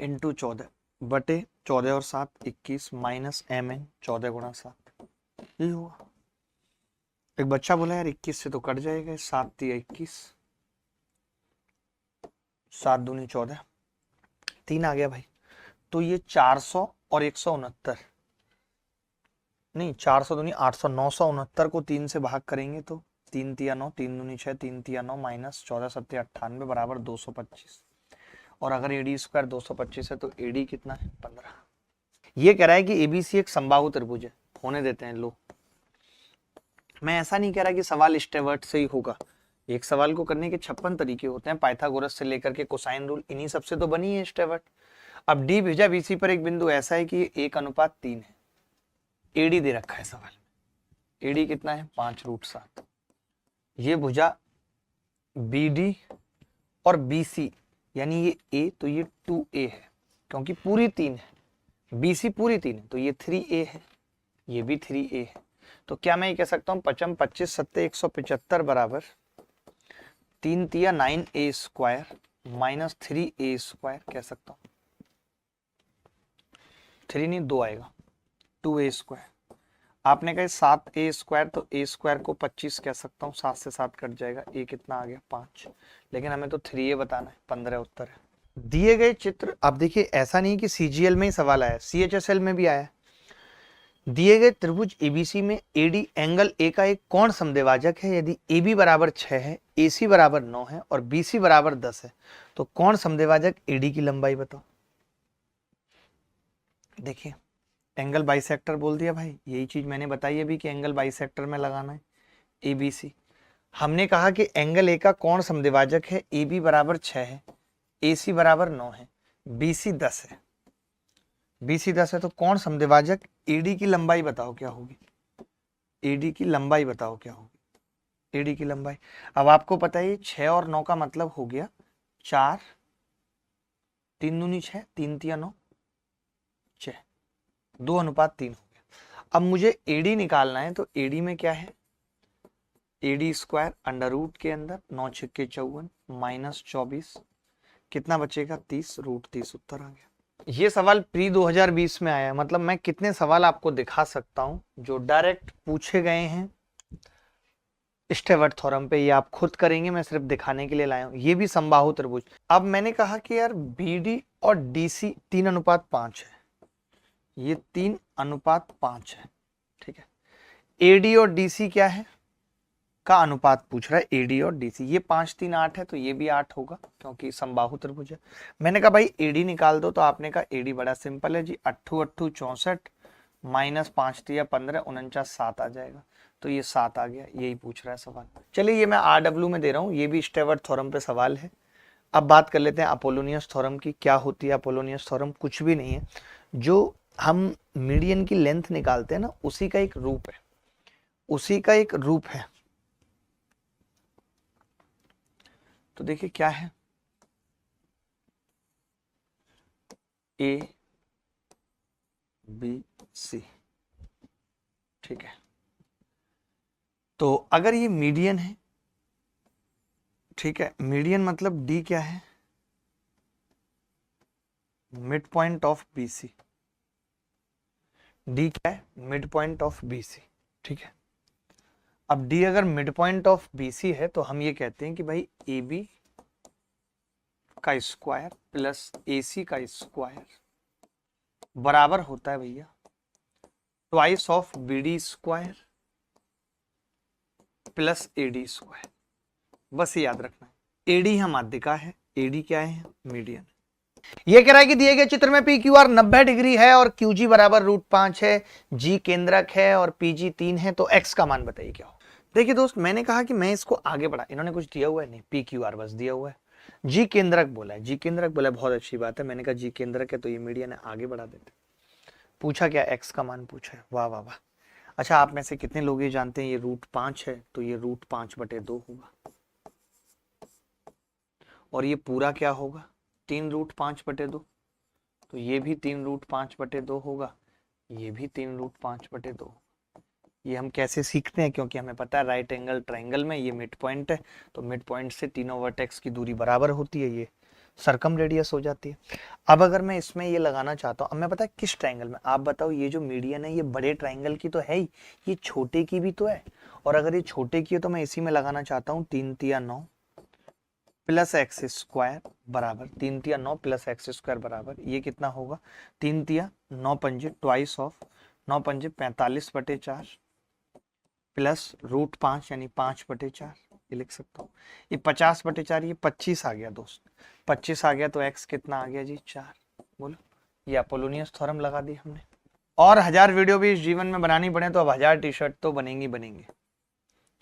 इंटू 14 बटे 14 और 7 21 माइनस mn 14 गुणा 7, ये होगा। एक बच्चा बोला यार 21 से तो कट जाएगा, 7 3 21, 7 दूनी 14, 3 आ गया भाई, तो ये 400 और 169 नहीं, 400 दूनी 800, 969 को 3 से भाग करेंगे तो 3 तिया 9, 3 दूनी 6, 3 तिया 9 माइनस 14 7 98 बराबर 225, और अगर AD स्क्वायर 225 है तो AD कितना है 15। ये कह रहा है कि ABC एक समबाहु त्रिभुज है, होने देते हैं लो। मैं ऐसा नहीं कह रहा कि सवाल स्टेवर्ट से ही होगा, एक सवाल को करने के 56 तरीके होते हैं, पाइथागोरस से लेकर के कोसाइन रूल, इन्हीं सबसे तो बनी है स्टेवर्ट। अब D भेजा BC पर एक बिंदु ऐसा है कि 1:3 है, AD दे रखा है सवाल में, AD कितना है 5√7, ये भुजा BD और BC यानी ये A, तो ये 2A है क्योंकि पूरी 3 है, BC पूरी 3 है तो ये 3A है, ये भी 3A है। तो क्या मैं ये कह सकता हूँ 55 25 7 175 बराबर 3 तिया 9A square minus 3A square कह सकता हूँ, 3 नहीं 2 आएगा, 2A स्क्वायर। आपने कहा 7A स्क्वायर, तो A स्क्वायर को 25 कह सकता हूँ, 7 से 7 कट जाएगा, A कितना आ गया 5, लेकिन हमें तो 3A बताना है, 15 उत्तर है। दिए गए चित्र, अब देखिए ऐसा नहीं कि CGL में ही सवाल आया, CHSL में भी आया, दिए गए त्रिभुज एबीसी में एडी एंगल ए का एक कोण समद्विभाजक है। यदि AB बराबर 6 है, AC बराबर 9 है और BC बराबर 10 है तो कोण समद्विभाजक AD की लंबाई बताओ। देखिए एंगल बाइसेक्टर बोल दिया भाई, यही चीज मैंने बताई अभी कि एंगल बाइसेक्टर में लगाना है ABC। हमने कहा कि एंगल ए का कोण समद्विभाजक है, AB बराबर 6 है, AC बराबर 9 है, BC 10 है। BC 10 है तो कोण समद्विभाजक AD की लंबाई बताओ क्या होगी। AD की लंबाई बताओ क्या होगी। AD की लंबाई, अब आपको पता है 6 और 9 का मतलब हो गया 4, 3 दूनी 6, 3 तिया 9, 6, 2:3 हो गया। अब मुझे AD निकालना है तो AD में क्या है, AD स्क्वायर अंडर रूट के अंदर 9 छक्के 54 माइनस 24 कितना बचेगा 30, रूट 30 उत्तर आ गया। ये सवाल प्री 2020 में आया, मतलब मैं कितने सवाल आपको दिखा सकता हूं जो डायरेक्ट पूछे गए हैं स्टेवर्ट थ्योरम पे। ये आप खुद करेंगे, मैं सिर्फ दिखाने के लिए लाया हूं। ये भी समबाहु त्रिभुज। अब मैंने कहा कि यार BD और DC 3:5 है, ये 3:5 है, ठीक है। AD और DC क्या है का अनुपात पूछ रहा है, AD और DC। ये 5, 3, 8 है तो ये भी 8 होगा क्योंकि समबाहु त्रिभुज है। मैंने कहा भाई AD निकाल दो तो आपने कहा AD बड़ा सिंपल है जी, 8 8 64 माइनस 5 3 15 49 7 आ जाएगा, तो ये 7 आ गया। यही पूछ रहा है सवाल। चलिए ये मैं RW में दे रहा हूँ, ये भी स्टेवर्ट थ्योरम पे सवाल है। अब बात कर लेते हैं अपोलोनियस थ्योरम की। क्या होती है अपोलोनियस थ्योरम? कुछ भी नहीं है, जो हम मीडियन की लेंथ निकालते हैं ना, उसी का एक रूप है, उसी का एक रूप है। तो देखिए क्या है, A B C, ठीक है। तो अगर ये मीडियन है, ठीक है, मीडियन मतलब D क्या है, mid point of BC। D क्या है, मिड पॉइंट ऑफ BC, ठीक है। अब D अगर मिड पॉइंट ऑफ BC है तो हम ये कहते हैं कि भाई AB का स्क्वायर प्लस AC का स्क्वायर बराबर होता है भैया twice of BD square plus AD square. बस ये याद रखना है, AD है माध्यिका है, AD क्या है, मीडियन। ये कह रहा है कि दिए गए चित्र में PQR 90 डिग्री है और QG बराबर √5 है, G केंद्रक है और PG 3 है, तो X का मान बताइए क्या हो। देखिए दोस्त, मैंने कहा कि मैं इसको आगे बढ़ा, इन्होंने कुछ दिया हुआ है नहीं, PQR बस दिया हुआ है। G केंद्रक बोला है, G केंद्रक बोला है, बहुत अच्छी बात है। मैंने कहा G केंद्रक है तो ये मीडियन है, आगे बढ़ा देते। पूछा क्या, X का मान पूछा है, वाह वाह वाह। अच्छा, आप में से कितने लोग ये जानते हैं ये √5 है तो ये √5/2 होगा, और ये पूरा क्या होगा 3√5/2, तो ये भी 3√5/2 होगा, ये भी 3√5/2। ये हम कैसे सीखते हैं, क्योंकि हमें पता है राइट एंगल ट्रायंगल में ये मिड पॉइंट है, तो मिड पॉइंट से तीनों वर्टेक्स की दूरी बराबर होती है, ये सरकम रेडियस हो जाती है। अब अगर मैं इसमें ये लगाना चाहता हूँ, अब मैं पता है किस ट्रायंगल में, आप बताओ। ये जो मीडियन है ये बड़े ट्रायंगल की तो है ही, ये छोटे की भी तो है, और अगर ये छोटे की है तो मैं इसी में लगाना चाहता हूँ 3 तिया 9 प्लस एक्स स्क्वायर बराबर 3 तिया 9 प्लस एक्स स्क्वायर बराबर, ये कितना होगा 3 तिया 9 पंजे ट्वाइस ऑफ 9 पंजे 45/4 प्लस √5 यानी 5/4, ये लिख सकता हूँ। ये 50/4, ये 25 आ गया दोस्त, 25 आ गया तो x कितना आ गया जी 4। बोलो, ये अपोलोनियस थ्योरम लगा दी हमने। और 1000 वीडियो भी इस जीवन में बनानी पड़े तो अब 1000 टी-शर्ट तो बनेंगी बनेंगे,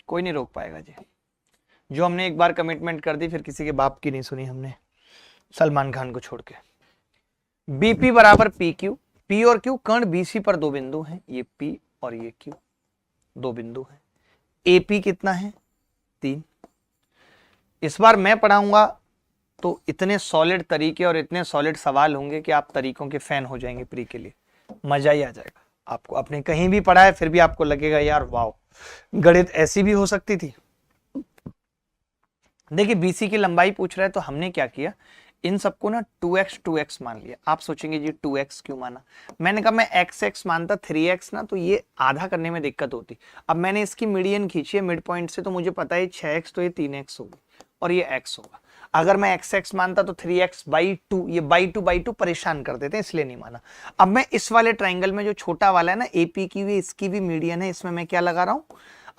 कोई नहीं रोक पाएगा जी। जो हमने एक बार कमिटमेंट कर दी फिर किसी के बाप की नहीं सुनी हमने, सलमान खान को छोड़ के। BP बराबर PQ, P और Q कर्ण BC पर 2 बिंदु हैं, ये P और ये Q 2 बिंदु हैं। AP कितना है 3। इस बार मैं पढ़ाऊंगा तो इतने सॉलिड तरीके और इतने सॉलिड सवाल होंगे कि आप तरीकों के फैन हो जाएंगे, प्री के लिए मजा ही आ जाएगा आपको। आपने कहीं भी पढ़ा है फिर भी आपको लगेगा यार वाओ, गणित ऐसी भी हो सकती थी। देखिए BC की लंबाई पूछ रहा है तो हमने क्या किया, इन सबको ना 2x मान लिया। आप सोचेंगे जी 2x क्यों माना, मैंने कहा मैं x मानता 3x ना तो ये आधा करने में दिक्कत होती। अब मैंने इसकी मीडियन खींची है मिड पॉइंट से, तो मुझे पता है 6x तो ये 3x होगी और ये x होगा। अगर मैं एक्स एक्स मानता तो 3x/2, ये बाई टू परेशान कर देते हैं इसलिए नहीं माना। अब मैं इस वाले ट्राइंगल में जो छोटा वाला है ना एपी की भी इसकी भी मीडियन है, इसमें मैं क्या लगा रहा हूं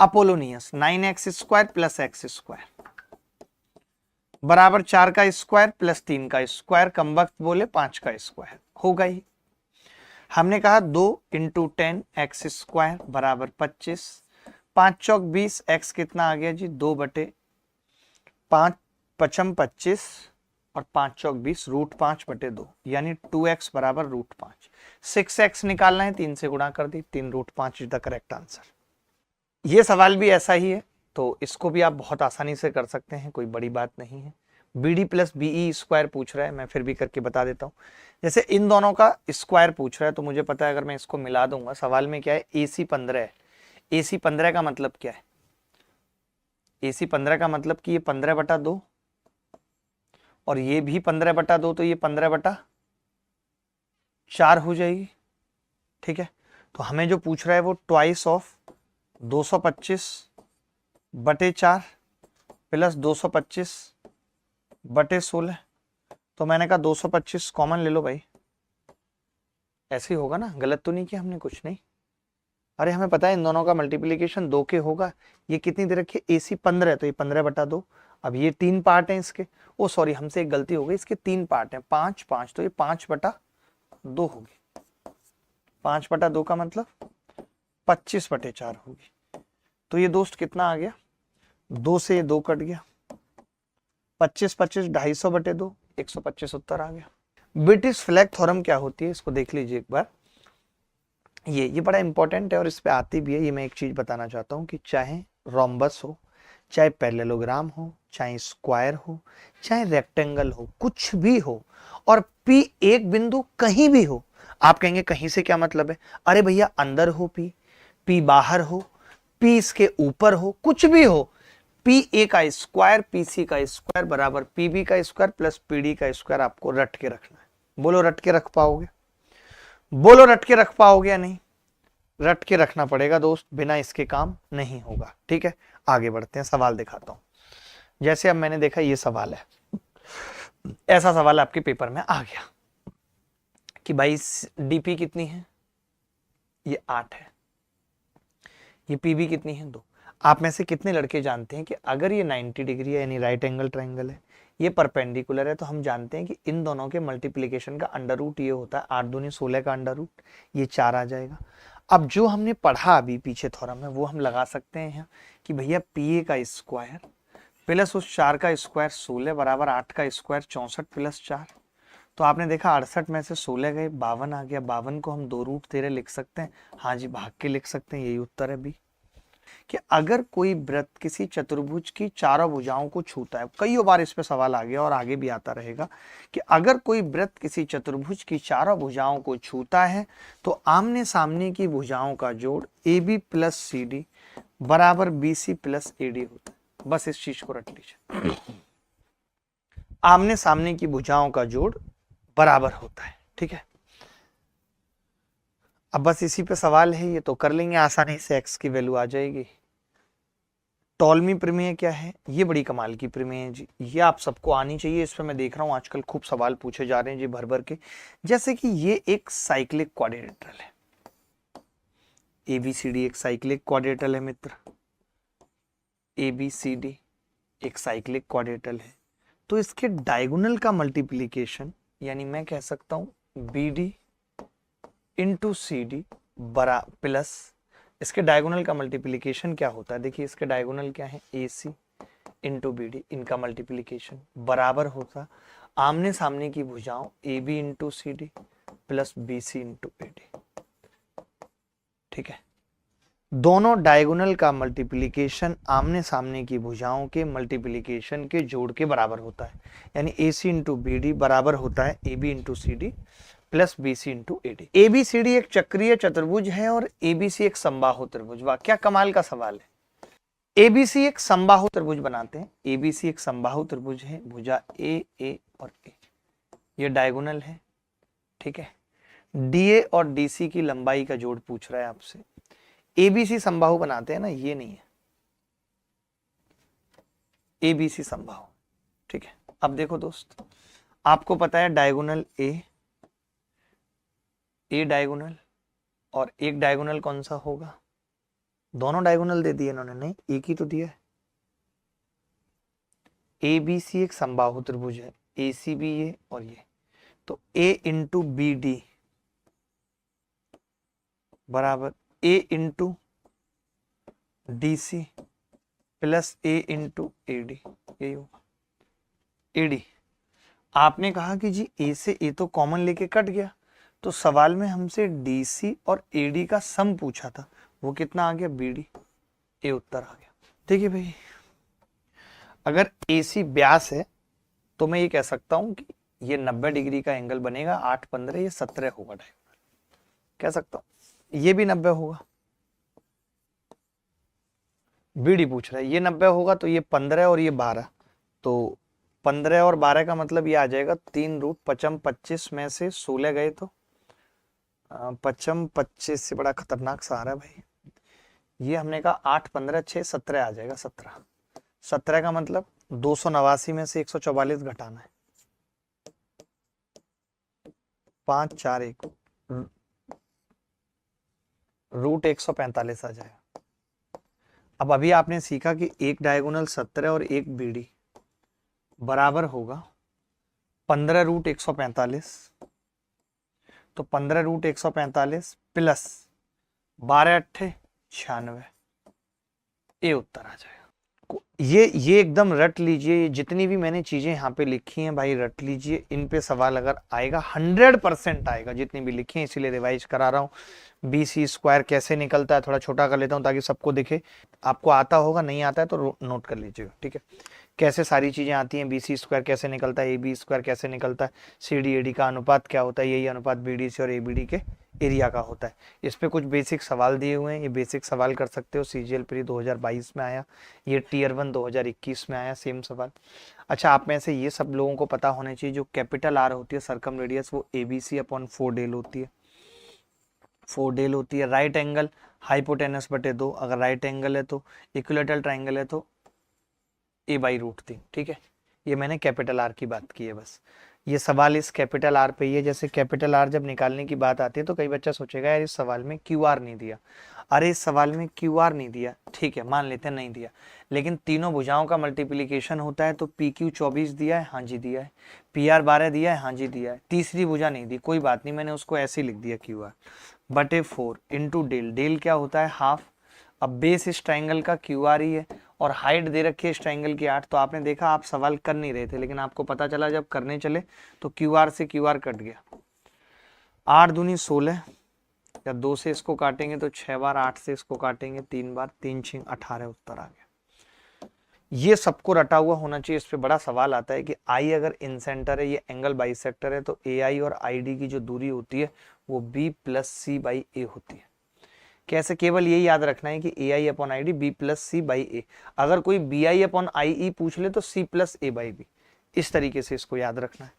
अपोलोनियस, 9x² + x² बराबर 4 का स्क्वायर प्लस 3 का स्क्वायर, कम वक्त बोले 5 का स्क्वायर होगा ही। हमने कहा 2 × 10 x² बराबर 25, 5 चौक 20, x कितना आ गया जी 2/5 पचम 25 और 5 चौक 20 √5/2 यानी 2x बराबर √5। 6x निकालना है 3 से गुणा कर दी, 3 √5 इज द करेक्ट आंसर। ये सवाल भी ऐसा ही है तो इसको भी आप बहुत आसानी से कर सकते हैं, कोई बड़ी बात नहीं है। BD + BE² पूछ रहा है, मैं फिर भी करके बता देता हूँ। जैसे इन दोनों का स्क्वायर पूछ रहा है तो मुझे पता है अगर मैं इसको मिला दूंगा, सवाल में क्या है AC 15 है, AC 15 का मतलब क्या है, AC 15 का मतलब कि ये 15/2 और ये भी 15/2 तो ये 15/4 हो जाएगी। ठीक है, तो हमें जो पूछ रहा है वो ट्वाइस ऑफ 225/4 प्लस 225/16। तो मैंने कहा 225 कॉमन ले लो भाई, ऐसे ही होगा ना, गलत तो नहीं किया हमने कुछ नहीं। अरे हमें पता है इन दोनों का मल्टीप्लिकेशन 2 के होगा। ये कितनी दे रखी है AC 15 है तो ये 15/2। अब ये 3 पार्ट हैं इसके, ओ सॉरी हमसे एक गलती हो गई, इसके 3 पार्ट हैं, 5 5 तो ये 5/2 होगी। 5/2 का मतलब 25/4 होगी। तो ये दोस्त कितना आ गया, 2 से 2 कट गया, 25 25 250/2 125 उत्तर आ गया। ब्रिटिश फ्लैग थ्योरम क्या होती है इसको देख लीजिए एक बार। ये बड़ा इंपॉर्टेंट है और इस पे आती भी है। ये मैं एक चीज बताना चाहता हूँ कि चाहे रोम्बस हो, चाहे पैरेललोग्राम हो, चाहे स्क्वायर हो, चाहे रेक्टेंगल हो, कुछ भी हो और P एक बिंदु कहीं भी हो, आप कहेंगे कहीं से क्या मतलब है, अरे भैया अंदर हो P बाहर हो, P इसके ऊपर हो, कुछ भी हो, PA का स्क्वायर PC का स्क्वायर बराबर PB का स्क्वायर प्लस PD का स्क्वायर आपको रट के रखना है। बोलो रट के रख पाओगे, बोलो रट के रख पाओगे या नहीं, रट के रखना पड़ेगा दोस्त, बिना इसके काम नहीं होगा। ठीक है, आगे बढ़ते हैं, सवाल दिखाता हूं। जैसे अब मैंने देखा ये सवाल है, ऐसा सवाल आपके पेपर में आ गया कि भाई DP कितनी है, ये 8 है, ये PB कितनी है 2। आप में से कितने लड़के जानते हैं कि अगर ये 90 डिग्री है यानी राइट एंगल ट्राइंगल है, ये परपेंडिकुलर है, तो हम जानते हैं कि इन दोनों के मल्टीप्लिकेशन का अंडर रूट ये होता है 8 दूनी 16 का अंडर रूट, ये 4 आ जाएगा। अब जो हमने पढ़ा अभी पीछे थोरम में वो हम लगा सकते हैं कि भैया PA का स्क्वायर प्लस उस 4 का स्क्वायर 16 बराबर 8 का स्क्वायर 64 प्लस 4। तो आपने देखा 68 में से 16 गए 52 आ गया, 52 को हम 2 रूट 13 लिख सकते हैं, हाँ जी भाग के लिख सकते हैं, यही उत्तर है बी। कि अगर कोई वृत्त किसी चतुर्भुज की चारों भुजाओं को छूता है, कई बार इस पे सवाल आ गया और आगे भी आता रहेगा, कि अगर कोई वृत्त किसी चतुर्भुज की चारों भुजाओं को छूता है तो आमने सामने की भुजाओं का जोड़ AB + CD बराबर BC + AD होता है। बस इस चीज को रट लीजिए, आमने सामने की भुजाओं का जोड़ बराबर होता है। ठीक है, अब बस इसी पे सवाल है, ये तो कर लेंगे आसानी से, x की वैल्यू आ जाएगी। टॉलमी प्रमेय क्या है, ये बड़ी कमाल की प्रमेय है जी, ये आप सबको आनी चाहिए। इस पे मैं देख रहा हूँ आजकल खूब सवाल पूछे जा रहे हैं जी भर भर के। जैसे कि ये एक साइक्लिक क्वाड्रिलेटरल है, ABCD एक साइक्लिक क्वाड्रिलेटरल है मित्र, ABCD एक साइक्लिक क्वाड्रिलेटरल है, तो इसके डायगोनल का मल्टीप्लिकेशन यानी मैं कह सकता हूं BD × CD बरा प्लस इसके डायगोनल का मल्टीप्लिकेशन क्या होता है, देखिए इसके डायगोनल क्या है AC × BD, इनका मल्टीप्लिकेशन बराबर होता आमने सामने की भुजाओं AB × CD plus BC × AD। ठीक है, दोनों डायगोनल का मल्टीप्लिकेशन आमने सामने की भुजाओं के मल्टीप्लिकेशन के जोड़ के बराबर होता है, यानी AC × BD बराबर होता है AB × CD plus BC × AD। ABCD एक चक्रीय चतुर्भुज है और ABC एक समबाहु त्रिभुज। वाह क्या कमाल का सवाल है। ABC एक समबाहु त्रिभुज बनाते हैं, ABC एक समबाहु त्रिभुज है, भुजा A और A, ये डायगोनल है। ठीक है, DA और DC की लंबाई का जोड़ पूछ रहा है आपसे। ABC समबाहु बनाते हैं ना, ये नहीं है ABC समबाहु। ठीक है, अब देखो दोस्त, आपको पता है डायगोनल ए डायगोनल और एक डायगोनल कौन सा होगा? दोनों डायगोनल दे दिए इन्होंने, नहीं एक ही तो दिया है। ए बी सी एक समबाहु त्रिभुज है, ए सी बी ये और ये, तो ए इंटू बी डी बराबर a into d c plus a into a d, यही होगा ए डी। आपने कहा कि जी ए से ए तो कॉमन लेके कट गया, तो सवाल में हमसे डी सी और ए डी का सम पूछा था, वो कितना आ गया? बी डी, ए उत्तर आ गया। देखिए भाई, अगर ए सी व्यास है तो मैं ये कह सकता हूं कि ये 90 डिग्री का एंगल बनेगा, 8 15 ये 17 होगा डायगोनल, कह सकता हूं। ये भी 90 होगा, बीडी पूछ रहा है, ये 90 होगा तो ये 15 और ये 12, तो 15 और 12 का मतलब ये आ जाएगा 3 रूट 55 25 में से 16 गए तो 55 25 से बड़ा खतरनाक सा आ रहा है भाई। ये हमने कहा 8 15 6 17 आ जाएगा, 17 17 का मतलब 289 में से 144 घटाना है, 5 4 1 रूट 145 आ जाएगा। अब अभी आपने सीखा कि एक डायगोनल 17 और एक बीडी बराबर होगा 15 रूट 145, तो 15 रूट 145 प्लस 12 अट्ठे 96, ये उत्तर आ जाएगा। ये एकदम रट लीजिए, जितनी भी मैंने चीजें यहाँ पे लिखी हैं भाई रट लीजिए, इन पे सवाल अगर आएगा 100% आएगा, जितनी भी लिखी हैं, इसीलिए रिवाइज करा रहा हूँ। बी सी स्क्वायर कैसे निकलता है थोड़ा छोटा कर लेता हूँ ताकि सबको दिखे, आपको आता होगा, नहीं आता है तो नोट कर लीजिएगा, ठीक है। कैसे सारी चीजें आती हैं, बी सी स्क्वायर कैसे निकलता है, ए बी स्क्वायर कैसे निकलता है, सी डी ए डी का अनुपात क्या होता है, यही अनुपात बी डी सी और ए बी डी के एरिया का होता है। इस पे कुछ बेसिक सवाल दिए हुए हैं, ये बेसिक सवाल कर सकते हो। सीजीएल प्री 2022 में आया, ये टीयर 1 2021 में आया, सेम सवाल। अच्छा, आप में से ये सब लोगों को पता होना चाहिए, जो कैपिटल आर होती है सर्कम रेडियस, वो A B C upon 4 del होती है, 4 डेल होती है। राइट एंगल हाइपोटेनस बटे 2, अगर राइट एंगल है तो, इक्विलेटरल ट्राइंगल है तो ए बाई रूट 3, ठीक है। ये मैंने कैपिटल आर की बात की है बस। ये सवाल इस कैपिटल आर पे ही है। जैसे कैपिटल आर जब निकालने की बात आती है तो कई बच्चा सोचेगा यार इस सवाल में क्यू आर नहीं दिया। अरे इस सवाल में क्यू आर नहीं दिया, ठीक है मान लेते हैं नहीं दिया, लेकिन तीनों भुजाओं का मल्टीप्लीकेशन होता है, तो पी क्यू 24 दिया है, हाँ जी दिया है, पी आर 12 दिया है, हाँ जी दिया है, तीसरी भुजा नहीं दी, कोई बात नहीं, मैंने उसको ऐसे ही लिख दिया क्यू आर बटे 4 इंटू डेल, डेल क्या होता है हाफ। अब बेस इस ट्राइंगल का क्यू आर ही है और हाइट दे रखी है इस ट्राइंगल की 8, तो आपने देखा आप सवाल कर नहीं रहे थे, लेकिन आपको पता चला जब करने चले तो क्यू आर से क्यू आर कट गया, 8 दूनी 16, या 2 से इसको काटेंगे तो 6 बार, 8 से इसको काटेंगे 3 बार, 3 6 18 उत्तर आ गया। ये सबको रटा हुआ होना चाहिए। इस पे बड़ा सवाल आता है कि आई अगर इन सेंटर है, ये एंगल बाइसेक्टर है, तो ए आई और आई डी की जो दूरी होती है वो b plus c by a होती है। कैसे? केवल यही याद रखना है कि a i upon i d b plus c by a. अगर कोई बी आई अपॉन आई ई पूछ ले तो C plus A by B, इस तरीके से इसको याद रखना है।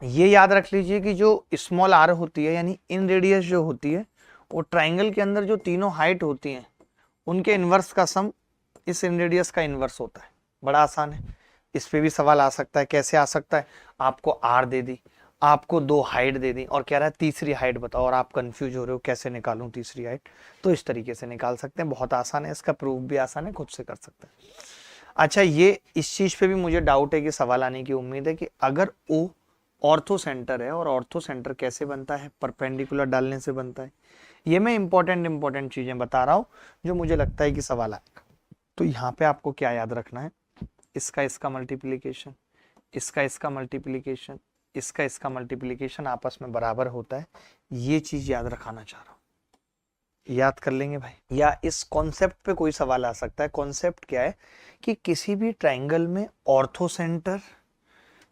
ये याद रख लीजिए कि जो स्मॉल आर होती है यानी इन रेडियस जो होती है, वो ट्राइंगल के अंदर जो तीनों हाइट होती हैं उनके इनवर्स का सम इस इन रेडियस का इनवर्स होता है। बड़ा आसान है, इस पे भी सवाल आ सकता है। कैसे आ सकता है? आपको आर दे दी, आपको 2 हाइट दे दी और कह रहा है तीसरी हाइट बताओ, और आप कंफ्यूज हो रहे हो कैसे निकालूं तीसरी हाइट, तो इस तरीके से निकाल सकते हैं। बहुत आसान है, इसका प्रूफ भी आसान है, खुद से कर सकते हैं। अच्छा, ये इस चीज पे भी मुझे डाउट है कि सवाल आने की उम्मीद है कि अगर ओ ऑर्थो सेंटर है, और ऑर्थो सेंटर कैसे बनता है? परपेंडिकुलर डालने से बनता है। ये मैं इंपॉर्टेंट चीजें बता रहा हूं जो मुझे लगता है कि सवाल आएगा। तो यहाँ पे आपको क्या याद रखना है? इसका मल्टीप्लीकेशन, इसका मल्टीप्लीकेशन, इसका मल्टीप्लीकेशन आपस में बराबर होता है। ये चीज याद रखाना चाह रहा हूं, याद कर लेंगे भाई। या इस कॉन्सेप्ट पे कोई सवाल आ सकता है। कॉन्सेप्ट क्या है कि किसी भी ट्राइंगल में ऑर्थो सेंटर,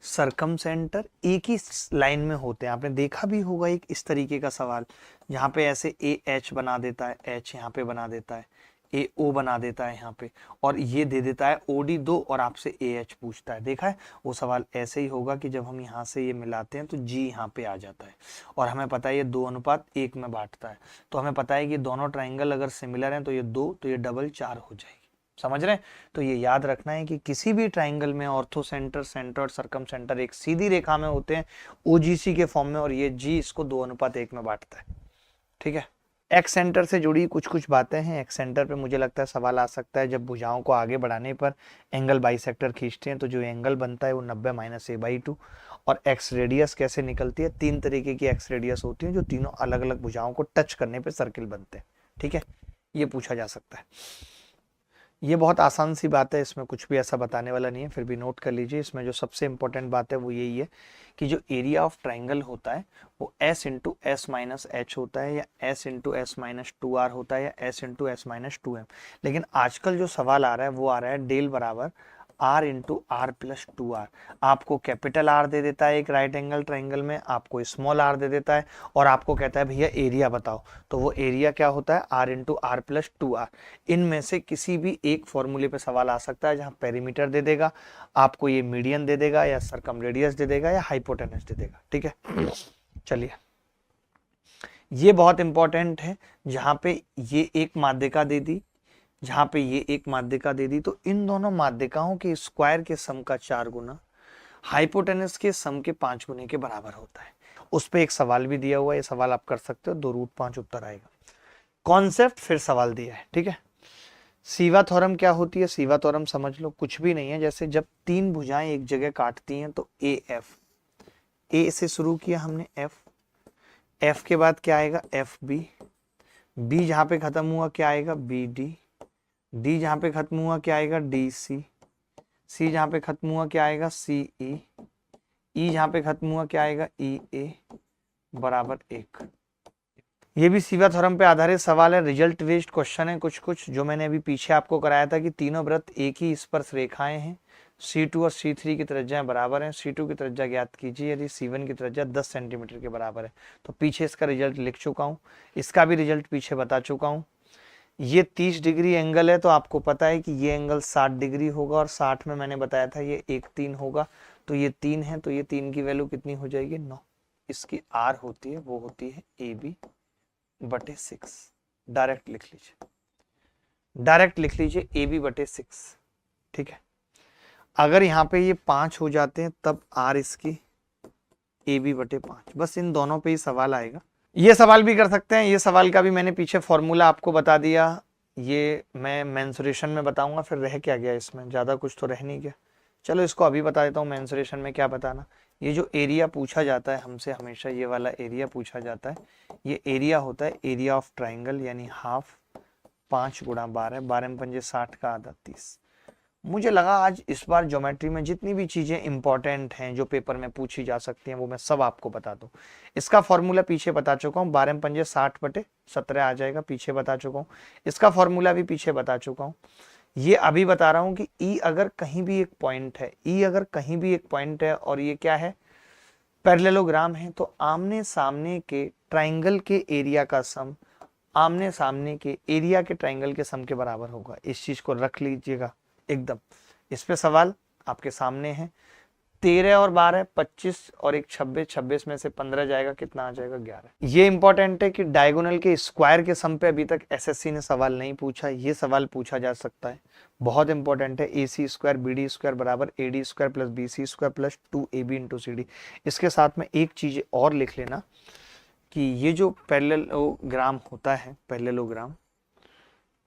सरकम सेंटर एक ही लाइन में होते हैं। आपने देखा भी होगा एक इस तरीके का सवाल, यहाँ पे ऐसे ए एच बना देता है, एच यहाँ पे बना देता है, ए ओ बना देता है यहाँ पे, और ये दे देता है ओ डी 2 और आपसे ए एच पूछता है। देखा है वो सवाल ऐसे ही होगा कि जब हम यहाँ से ये मिलाते हैं तो जी यहाँ पे आ जाता है, और हमें पता है ये 2:1 में बांटता है। तो हमें पता है कि दोनों ट्राइंगल अगर सिमिलर हैं तो ये 2, तो ये डबल 4 हो जाएगी। समझ रहे हैं? तो ये याद रखना है कि किसी भी ट्राइंगल में ऑर्थो सेंटर, सेंटर, सरकम सेंटर एक सीधी रेखा में होते हैं, ओजीसी के फॉर्म में, और ये जी इसको 2:1 में बांटता है। ठीक है, एक्स सेंटर से जुड़ी कुछ कुछ बातें हैं। एक्स सेंटर पे मुझे लगता है सवाल आ सकता है, जब भुजाओं को आगे बढ़ाने पर एंगल बाइसेक्टर खींचते हैं तो जो एंगल बनता है वो 90 - a/2। और एक्स रेडियस कैसे निकलती है? 3 तरीके की एक्स रेडियस होती है जो तीनों अलग अलग भुजाओं को टच करने पे सर्किल बनते हैं। ठीक है, ये पूछा जा सकता है। ये बहुत आसान सी बात है, इसमें कुछ भी ऐसा बताने वाला नहीं है, फिर भी नोट कर लीजिए। इसमें जो सबसे इंपॉर्टेंट बात है वो यही है कि जो एरिया ऑफ ट्राइंगल होता है वो s into S minus H होता है, या s into S minus 2r होता है, या s into S minus 2m। लेकिन आजकल जो सवाल आ रहा है वो आ रहा है डेल बराबर r into R plus 2r। आपको कैपिटल R दे देता है एक राइट एंगल ट्राइंगल में, आपको स्मॉल r दे देता है, और आपको कहता है भैया एरिया बताओ। तो वो एरिया क्या होता है? r into R plus 2r। इनमें से किसी भी एक फॉर्मूले पे सवाल आ सकता है, जहां पेरीमीटर दे देगा आपको, ये मीडियन दे देगा, या सरकम रेडियस दे देगा, या हाइपोटेनस दे देगा। ठीक है, चलिए, ये बहुत इंपॉर्टेंट है। जहां पे ये एक माध्यिका दे दी, जहां पे ये एक माध्यिका दे दी, तो इन दोनों माध्यिकाओं के स्क्वायर के सम का 4 गुना हाइपोटेनस के सम के 5 गुने के बराबर होता है। उस पे एक सवाल भी दिया हुआ है, ये सवाल आप कर सकते हो, 2√5 उत्तर आएगा। कॉन्सेप्ट फिर सवाल दिया है। ठीक है, सीवा थ्योरम क्या होती है? सीवा थ्योरम समझ लो, कुछ भी नहीं है, जैसे जब 3 भुजाएं एक जगह काटती हैं तो ए एफ, ए से शुरू किया हमने, एफ, एफ के बाद क्या आएगा? एफ बी, बी जहां पे खत्म हुआ क्या आएगा? बी डी, डी जहां पे खत्म हुआ क्या आएगा? डी सी, सी जहां पे खत्म हुआ क्या आएगा? सी ई, ई जहां पे खत्म हुआ क्या आएगा? ई ए बराबर 1। ये भी सीवा थ्योरम पे आधारित सवाल है, रिजल्ट बेस्ड क्वेश्चन है कुछ कुछ, जो मैंने अभी पीछे आपको कराया था कि तीनों वृत्त एक ही स्पर्श रेखाएं हैं, C2 और C3 की त्रिज्याएं बराबर हैं। C2 की त्रिज्या ज्ञात कीजिए यदि C1 की त्रिज्या 10 सेंटीमीटर के बराबर है। तो पीछे इसका रिजल्ट लिख चुका हूँ, इसका भी रिजल्ट पीछे बता चुका हूँ। ये 30 डिग्री एंगल है, तो आपको पता है कि ये एंगल 60 डिग्री होगा, और 60 में मैंने बताया था ये 1/3 होगा, तो ये 3 है, तो ये 3 की वैल्यू कितनी हो जाएगी? 9। इसकी R होती है, वो होती है AB/6। डायरेक्ट लिख लीजिए, डायरेक्ट लिख लीजिए AB/6। ठीक है, अगर यहाँ पे ये 5 हो जाते हैं तब R इसकी AB/5। बस इन दोनों पे ही सवाल आएगा। ये सवाल भी कर सकते हैं, ये सवाल का भी मैंने पीछे फॉर्मूला आपको बता दिया, ये मैं मेंसुरेशन में बताऊंगा। फिर रह क्या गया इसमें? ज्यादा कुछ तो रह नहीं गया। चलो इसको अभी बता देता हूँ, मेंसुरेशन में क्या बताना। ये जो एरिया पूछा जाता है हमसे, हमेशा ये वाला एरिया पूछा जाता है। ये एरिया होता है एरिया ऑफ ट्राइंगल, यानी हाफ 5 गुणा 12, 12 में 5 60 का आधा 30। मुझे लगा आज इस बार ज्योमेट्री में जितनी भी चीजें इंपॉर्टेंट हैं जो पेपर में पूछी जा सकती हैं वो मैं सब आपको बता दूं। इसका फॉर्मूला पीछे बता चुका हूँ, 12 में 5 60/17 आ जाएगा, पीछे बता चुका हूँ। इसका फॉर्मूला भी पीछे बता चुका हूँ। ये अभी बता रहा हूँ कि ई अगर कहीं भी एक पॉइंट है, ई अगर कहीं भी एक पॉइंट है और ये क्या है? पैरेललोग्राम है, तो आमने सामने के ट्राइंगल के एरिया का सम आमने सामने के एरिया के ट्राइंगल के सम के बराबर होगा। इस चीज को रख लीजिएगा एकदम। इस पे सवाल आपके सामने है। 13 और 12 25 और एक 26, 26 में से 15 जाएगा, कितना आ जाएगा? 11। ये इंपॉर्टेंट है कि डायगोनल के स्क्वायर के सम पे अभी तक एसएससी ने सवाल नहीं पूछा, ये सवाल पूछा जा सकता है, बहुत इंपॉर्टेंट है। AC² BD² बराबर AD² plus BC² plus 2AB into CD। इसके साथ में एक चीज और लिख लेना कि ये जो पैरेललोग्राम होता है, पैरेललोग्राम,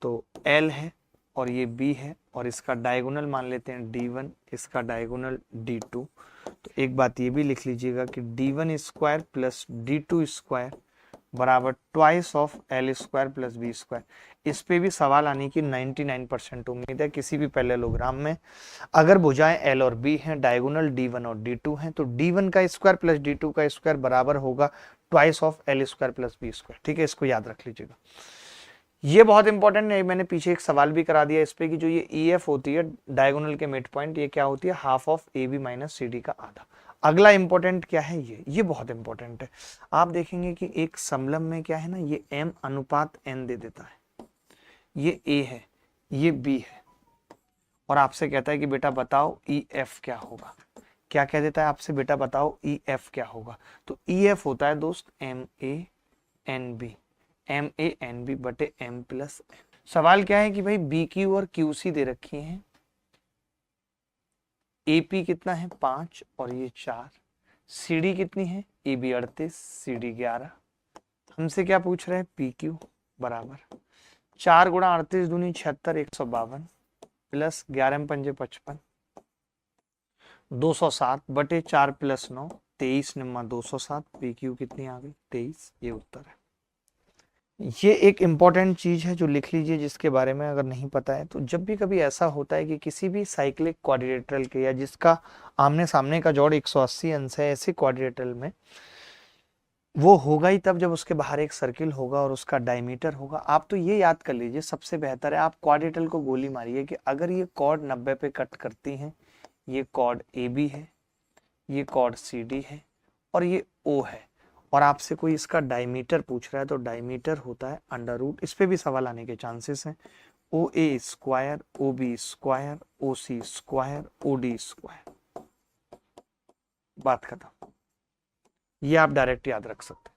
तो L है और ये B है, और इसका डायगोनल मान लेते हैं D1, इसका डायगोनल D2। तो एक बात ये भी लिख लीजिएगा कि D1² प्लस D2² बराबर twice of L² plus B²। इस पे भी सवाल आने की 99% उम्मीद है किसी भी पैरेललोग्राम में। अगर भुजाएं L और B हैं, डायगोनल D1 और D2 हैं, तो D1 का स्क्वायर प्लस D2 का स्क्वायर बराबर होगा twice of L² plus B²। ठीक है, इसको याद रख लीजिएगा। ये बहुत इंपॉर्टेंट है, मैंने पीछे एक सवाल भी करा दिया इस पे कि जो ये EF होती है डायगोनल के मिड पॉइंट, ये क्या होती है? Half of AB minus CD का आधा। अगला इंपॉर्टेंट क्या है? ये बहुत इंपॉर्टेंट है। आप देखेंगे कि एक समलंब में क्या है ना, ये M/N दे देता है, ये A है, ये B है, और आपसे कहता है कि बेटा बताओ EF क्या होगा। क्या कह देता है आपसे? बेटा बताओ EF क्या होगा। तो EF होता है दोस्त MANB, MANB/M+N। सवाल क्या है कि भाई बी क्यू और क्यू सी दे रखी हैं, एपी कितना है 5 और ये 4, सीडी कितनी है ए बी 38, सीडी 11। हमसे क्या पूछ रहे हैं, पी क्यू बराबर 4 गुणा 38 दूनी 76, 152 प्लस 11 पंजे 55, 207 बटे 4 प्लस 9, 23 निम्मा 207, पी क्यू कितनी आ गई 23, ये उत्तर है। ये एक इंपॉर्टेंट चीज है जो लिख लीजिए, जिसके बारे में अगर नहीं पता है तो जब भी कभी ऐसा होता है कि किसी भी साइक्लिक क्वाड्रिलेटरल के या जिसका आमने सामने का जोड़ 180 अंश है, ऐसे क्वाड्रिलेटरल में वो होगा ही तब जब उसके बाहर एक सर्किल होगा और उसका डायमीटर होगा। आप तो ये याद कर लीजिए, सबसे बेहतर है आप क्वाड्रिलेटरल को गोली मारिए कि अगर ये कॉर्ड 90 पे कट करती हैं, ये कॉर्ड ए बी है, ये कॉर्ड सी डी है और ये ओ है, और आपसे कोई इसका डायमीटर पूछ रहा है तो डायमीटर होता है अंडर रूट, इस पे भी सवाल आने के चांसेस हैं, ओ ए स्क्वायर, ओ बी स्क्वायर, ओ सी स्क्वायर, ओ डी स्क्वायर। बात खत्म। ये आप डायरेक्ट याद रख सकते हैं।